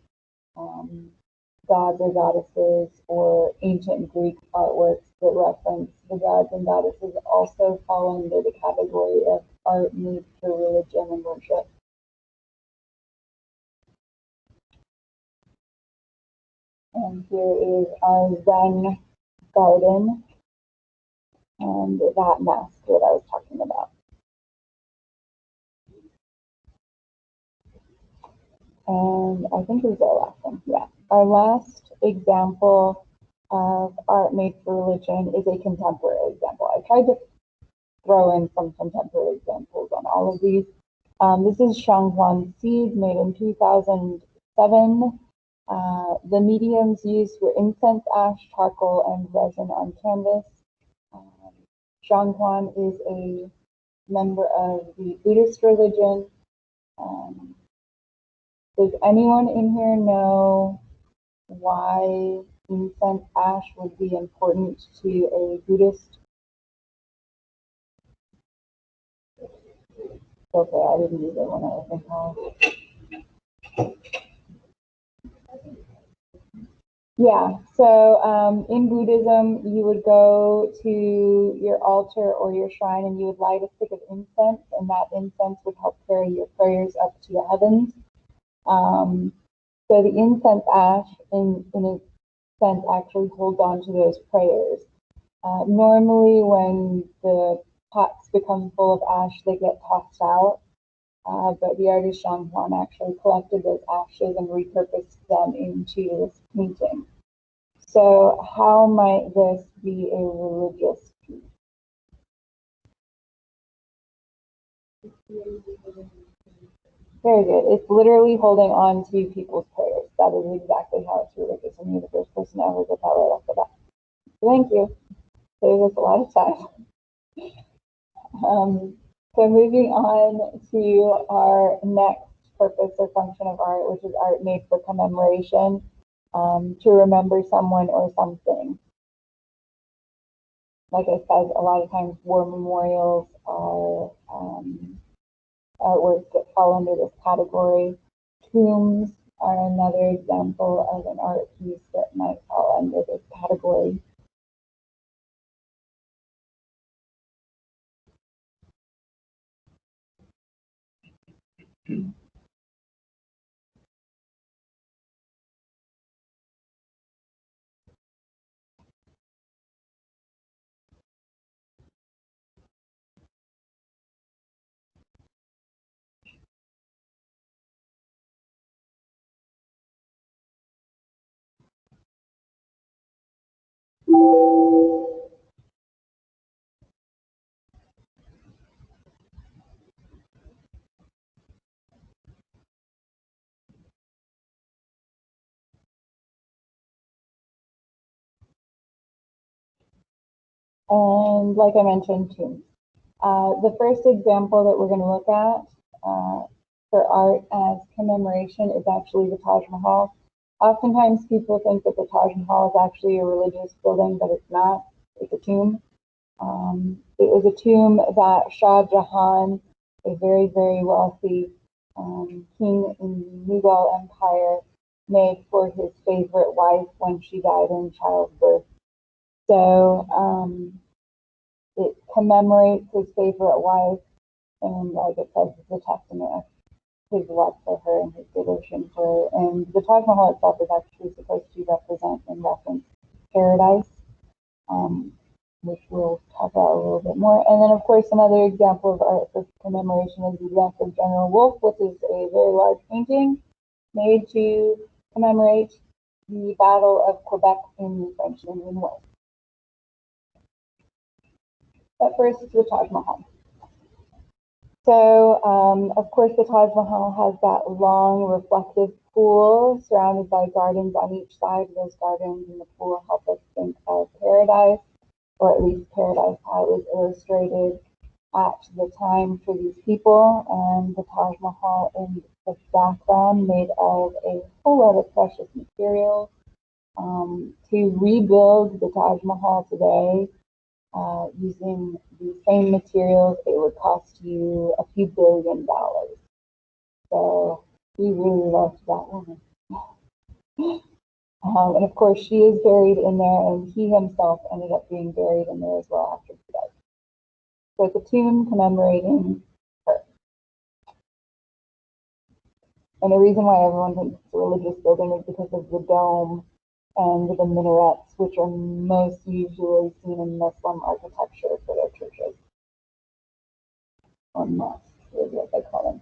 gods or goddesses, or ancient Greek artworks that reference the gods and goddesses also fall under the category of art made for religion and worship. And here is our Zen garden and that mask that I was talking about. And I think it was our last one. Yeah. Our last example of art made for religion is a contemporary example. I tried to throw in some contemporary examples on all of these. This is Shanghuan seeds made in 2007. The mediums used were incense, ash, charcoal, and resin on canvas. Shanghuan is a member of the Buddhist religion. Does anyone in here know why incense ash would be important to a Buddhist? Okay, I didn't use it when I was in college. Yeah, so in Buddhism, you would go to your altar or your shrine and you would light a stick of incense, and that incense would help carry your prayers up to the heavens. So the incense ash, in a sense, actually holds on to those prayers. Normally, when the pots become full of ash, they get tossed out. But the artist Shanghuan actually collected those ashes and repurposed them into this painting. So how might this be a religious piece? Very good. It's literally holding on to people's prayers. That is exactly how it's religious, and you're the first person to ever get that right off the bat. Thank you. Saves us a lot of time. So moving on to our next purpose or function of art, which is art made for commemoration, to remember someone or something. Like I said, a lot of times war memorials are artworks that fall under this category. Tombs are another example of an art piece that might fall under this category. And like I mentioned, tombs. The first example that we're going to look at for art as commemoration is actually the Taj Mahal. Oftentimes people think that the Taj Mahal is actually a religious building, but it's not. It's a tomb. It was a tomb that Shah Jahan, a very, very wealthy king in the Mughal Empire, made for his favorite wife when she died in childbirth. So it commemorates his favorite wife, and like it says, it's a testament of his love for her and his devotion for her. And the Taj Mahal itself is actually supposed to represent and reference paradise, which we'll talk about a little bit more. And then, of course, another example of art for commemoration is the death of General Wolfe, which is a very large painting made to commemorate the Battle of Quebec in the French Indian War. But first, the Taj Mahal. So, of course, the Taj Mahal has that long, reflective pool surrounded by gardens on each side. Those gardens and the pool help us think of paradise, or at least paradise, how it was illustrated at the time for these people. And the Taj Mahal in the background made of a whole lot of precious materials. To rebuild the Taj Mahal today, using the same materials, it would cost you a few $billion. So he really loved that woman. And of course, she is buried in there, and he himself ended up being buried in there as well after he died. So it's a tomb commemorating her. And the reason why everyone thinks it's a religious building is because of the dome and the minarets, which are most usually seen in Muslim architecture for their churches, or mosques is what they call them.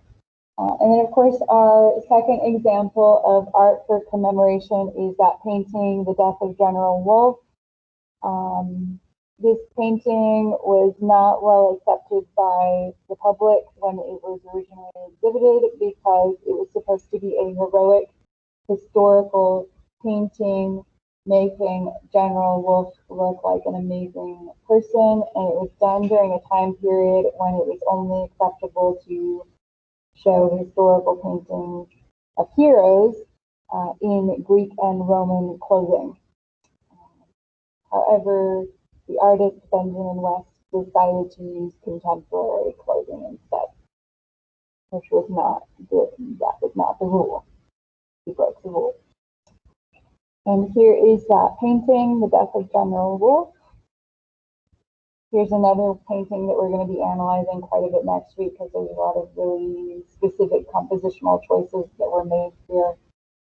And then, of course, our second example of art for commemoration is that painting, The Death of General Wolfe. This painting was not well accepted by the public when it was originally exhibited because it was supposed to be a heroic historical painting making General Wolfe look like an amazing person, and it was done during a time period when it was only acceptable to show historical paintings of heroes in Greek and Roman clothing. However, the artist Benjamin West decided to use contemporary clothing instead, which was not the rule. He broke the rule. And here is that painting, The Death of General Wolfe. Here's another painting that we're going to be analyzing quite a bit next week because there's a lot of really specific compositional choices that were made here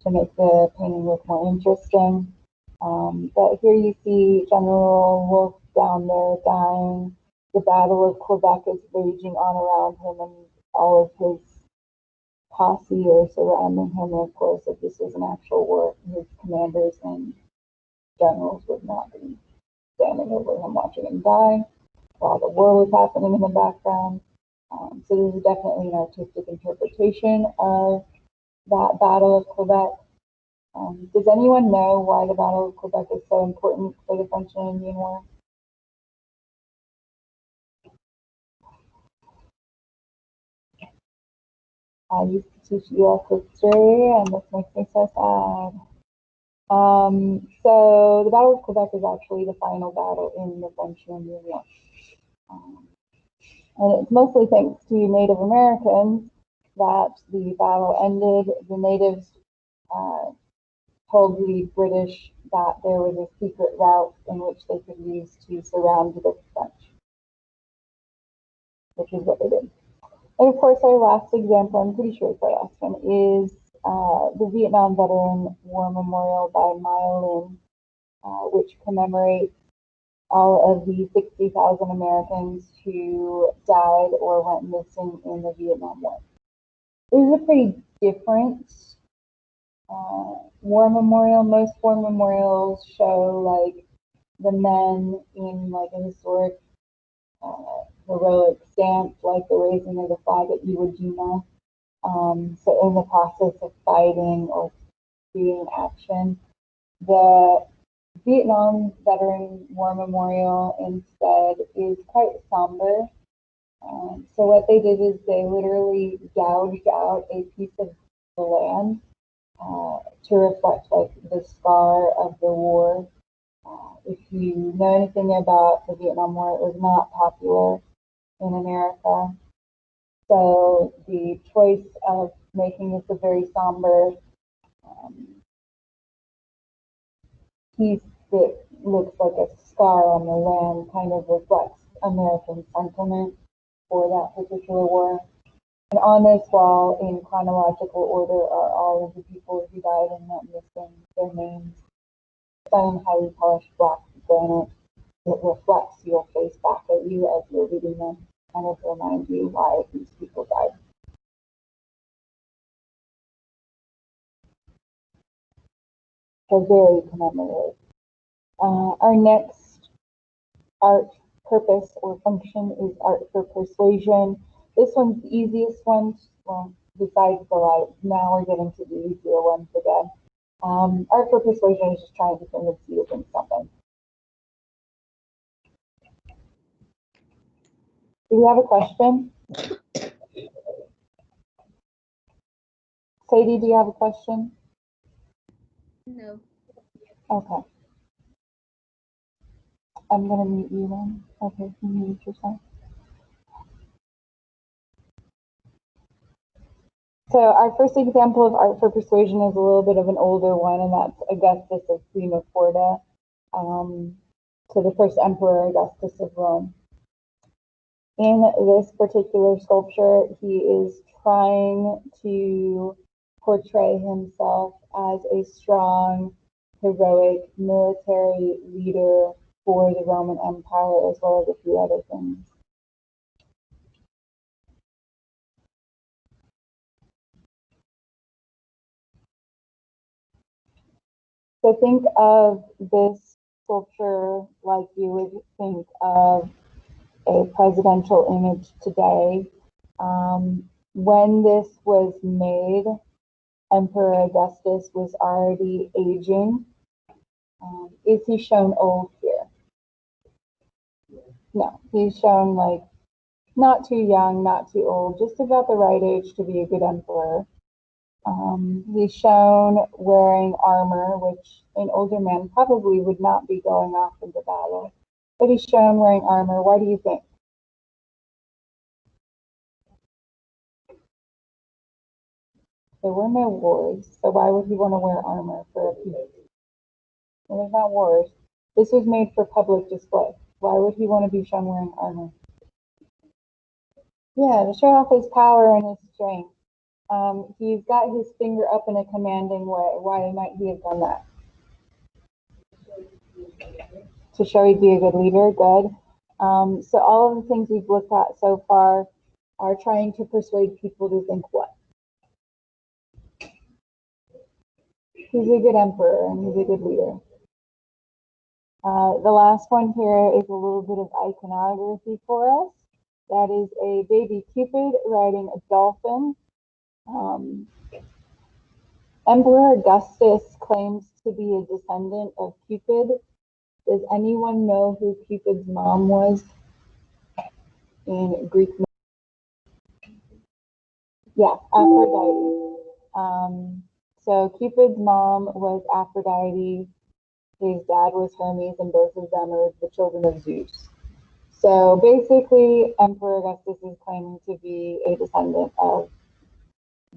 to make the painting look more interesting. But here you see General Wolfe down there dying. The Battle of Quebec is raging on around him, and all of his posse are surrounding him. And of course, if this was an actual war, his commanders and generals would not be standing over him watching him die while the war was happening in the background. So this is definitely an artistic interpretation of that Battle of Quebec. Does anyone know why the Battle of Quebec is so important for the French and Indian War? I used to teach U.S. history, and this makes me so sad. So the Battle of Quebec is actually the final battle in the French and Indian War. And it's mostly thanks to Native Americans that the battle ended. The natives told the British that there was a secret route in which they could use to surround the French, which is what they did. And of course, our last example, I'm pretty sure it's our last one, is the Vietnam Veteran War Memorial by Mile Lin, which commemorates all of the 60,000 Americans who died or went missing in the Vietnam War. This is a pretty different war memorial. Most war memorials show like the men in like a historic heroic stance, like the raising of the flag at Iwo Jima. So in the process of fighting or doing action, the Vietnam Veteran War Memorial instead is quite somber. So what they did is they literally gouged out a piece of the land to reflect like the scar of the war. If you know anything about the Vietnam War, it was not popular in America. So the choice of making this a very somber piece that looks like a scar on the land kind of reflects American sentiment for that particular war. And on this wall, in chronological order, are all of the people who died and went missing, their names. Done in highly polished black granite that reflects your face back at you as you're reading them, kind of remind you why these people died. So very commemorative. Our next art purpose or function is art for persuasion. This one's the easiest one, well, besides the light. Now we're getting to the easier ones again. Art for persuasion is just trying to convince you against something. Do you have a question? Sadie, do you have a question? No. Okay. I'm going to mute you then. Okay, you mute yourself. So our first example of art for persuasion is a little bit of an older one, and that's Augustus of Prima Porta, so the first emperor Augustus of Rome. In this particular sculpture, he is trying to portray himself as a strong, heroic military leader for the Roman Empire, as well as a few other things. So think of this sculpture like you would think of a presidential image today. When this was made, Emperor Augustus was already aging. Is he shown old here? No, he's shown like not too young, not too old, just about the right age to be a good emperor. He's shown wearing armor, which an older man probably would not be going off into battle. But he's shown wearing armor. Why do you think? There were no wars, so why would he want to wear armor for a peace? Well, there's not wars. This was made for public display. Why would he want to be shown wearing armor? Yeah, to show off his power and his strength. He's got his finger up in a commanding way. Why might he have done that? To show he'd be a good leader. Good. So all of the things we've looked at so far are trying to persuade people to think what? He's a good emperor and he's a good leader. The last one here is a little bit of iconography for us. That is a baby Cupid riding a dolphin. Emperor Augustus claims to be a descendant of Cupid. Does anyone know who Cupid's mom was in Greek myth? Yeah, Aphrodite. So Cupid's mom was Aphrodite. His dad was Hermes, and both of them are the children of Zeus. So basically, Emperor Augustus is claiming to be a descendant of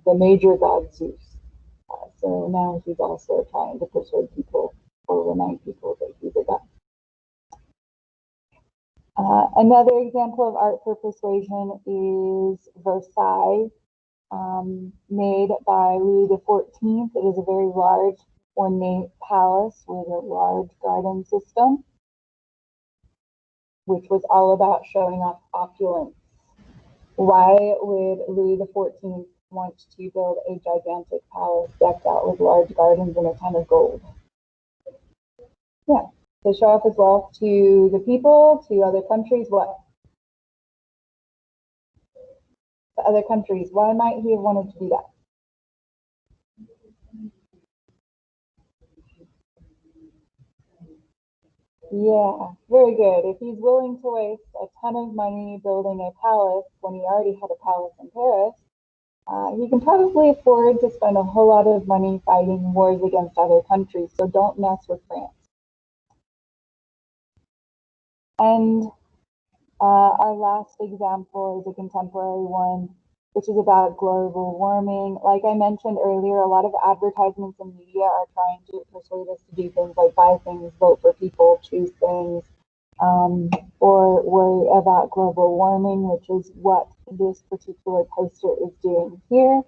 the major god Zeus. So now he's also trying to persuade people or remind people that he's a god. Another example of art for persuasion is Versailles, made by Louis XIV. It is a very large, ornate palace with a large garden system, which was all about showing off opulence. Why would Louis XIV want to build a gigantic palace decked out with large gardens and a ton of gold? Yeah, to show off his wealth to the people, to other countries. What? To other countries. Why might he have wanted to do that? Yeah, very good. If he's willing to waste a ton of money building a palace when he already had a palace in Paris, he can probably afford to spend a whole lot of money fighting wars against other countries. So don't mess with France. And our last example is a contemporary one, which is about global warming. Like I mentioned earlier, a lot of advertisements and media are trying to persuade us to do things like buy things, vote for people, choose things, or worry about global warming, which is what this particular poster is doing here.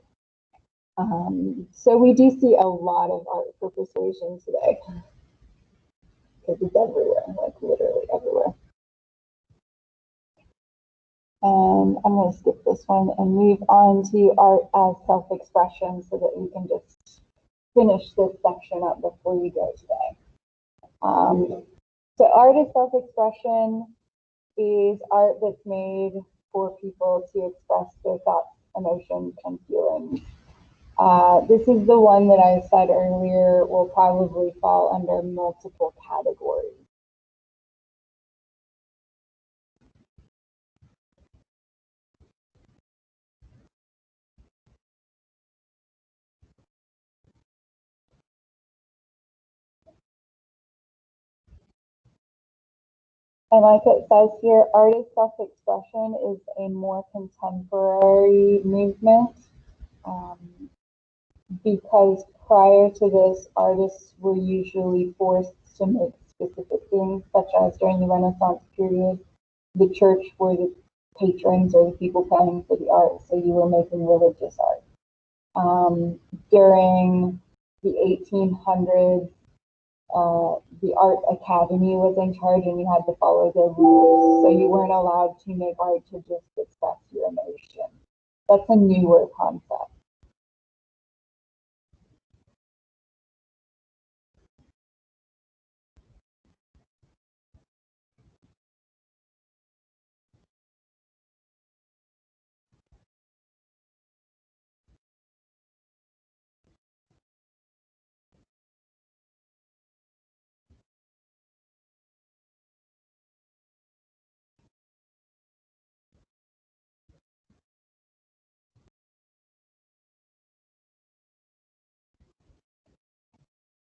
So we do see a lot of art for persuasion today because it's everywhere, like literally everywhere. And I'm going to skip this one and move on to art as self-expression so that we can just finish this section up before we go today. So art as self-expression is art that's made for people to express their thoughts, emotions, and feelings. This is the one that I said earlier will probably fall under multiple categories. And like it says here, art as self-expression is a more contemporary movement because prior to this, artists were usually forced to make specific things, such as during the Renaissance period, the church were the patrons or the people paying for the art, so you were making religious art. During the 1800s, the art academy was in charge and you had to follow their rules. So you weren't allowed to make art to just express your emotion. That's a newer concept.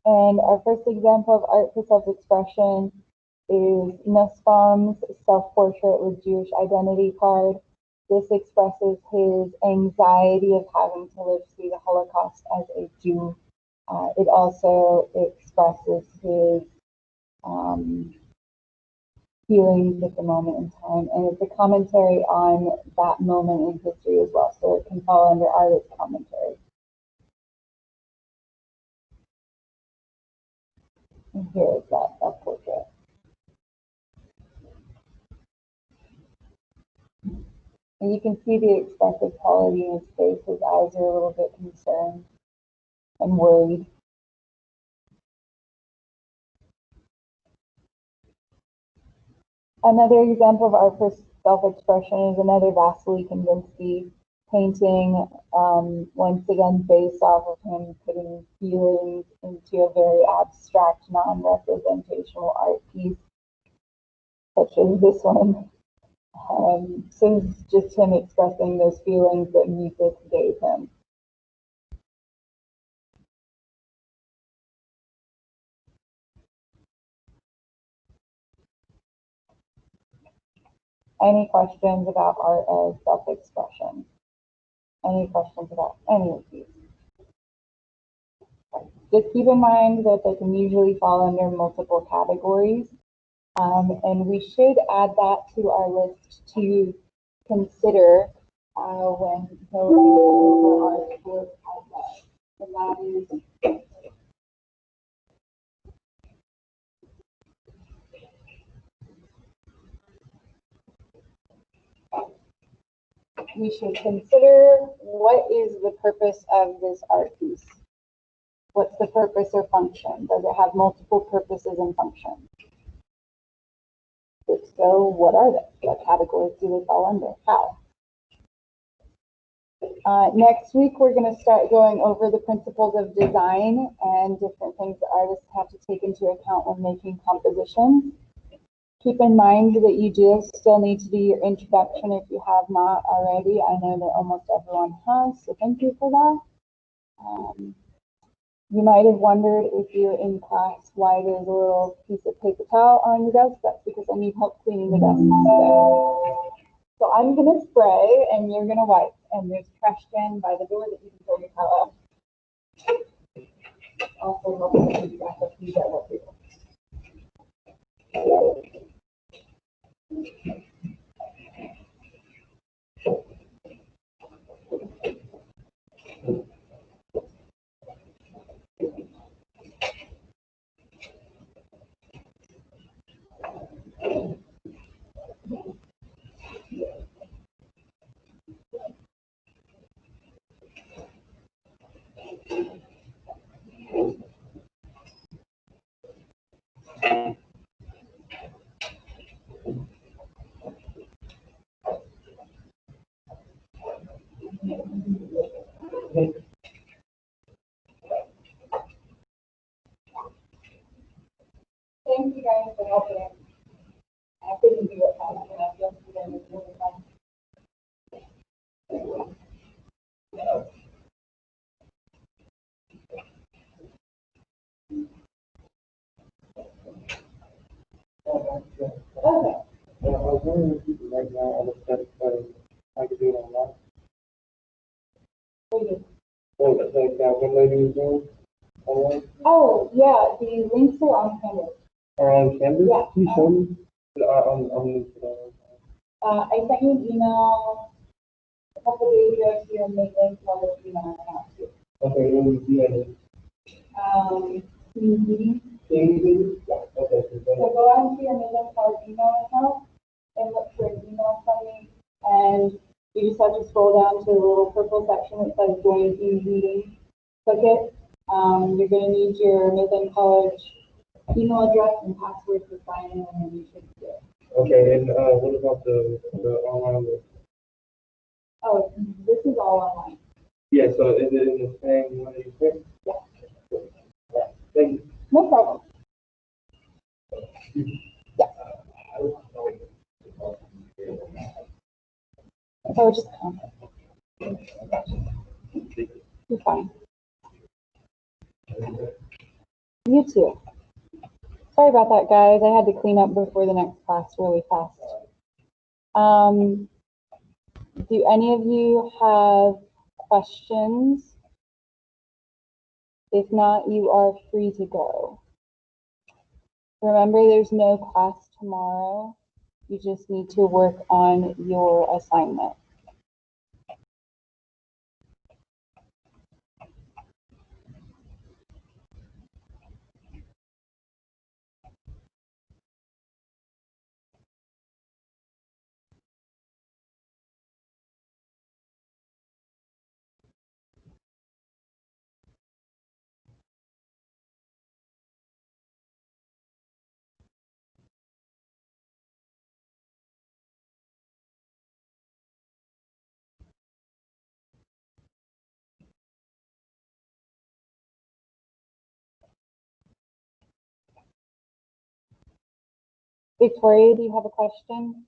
And our first example of art for self-expression is Nussbaum's self-portrait with Jewish identity card. This expresses his anxiety of having to live through the Holocaust as a Jew. It also expresses his feelings at the moment in time, and it's a commentary on that moment in history as well, so it can fall under art as commentary. And here is that self-portrait. And you can see the expressive quality in his face. His eyes are a little bit concerned and worried. Another example of art for self-expression is another Vasily Kandinsky painting, once again based off of him putting feelings into a very abstract, non-representational art piece, such as this one. So it's just him expressing those feelings that music gave him. Any questions about art as self-expression? Any questions about any of these? Just keep in mind that they can usually fall under multiple categories. And we should add that to our list to consider when going over our course outline. And that is we should consider what is the purpose of this art piece. What's the purpose or function? Does it have multiple purposes and functions? If so, what are they? What categories do they fall under? How? Next week, we're going to start going over the principles of design and different things that artists have to take into account when making compositions. Keep in mind that you do still need to do your introduction if you have not already. I know that almost everyone has, so thank you for that. You might have wondered if you're in class why there's a little piece of paper towel on your desk. That's because I need help cleaning the desk today. So I'm going to spray and you're going to wipe. And there's a trash can by the door that you can throw your towel out. Also, help you back up to that work people. Thank you guys for helping. I couldn't do it fast enough yesterday. It was really fun. Okay. I was wondering if you could right now all the steps I could do it online. So that's like that one lady was doing online Oh, yeah, the links are on Canvas. or on Canvas? Yeah. Can you show me? I'm new to that. I sent you an email a couple days ago to your Midland College email account too. Okay, it was Team meeting. Yeah. Okay. So go on to your Midland College email account and look for an email from me. And you just have to scroll down to the little purple section that says join team meeting. Click it. You're going to need your Midland College email address and password for signing in, and then you should do it. Okay, and what about the online list? Oh, this is all online. Yeah, so is it in the same one you picked? Yeah. Yeah. Thank you. No problem. Yeah. Oh, just come. You're fine. You too. Sorry about that, guys. I had to clean up before the next class really fast. Do any of you have questions? If not, you are free to go. Remember, there's no class tomorrow. You just need to work on your assignment. Victoria, do you have a question?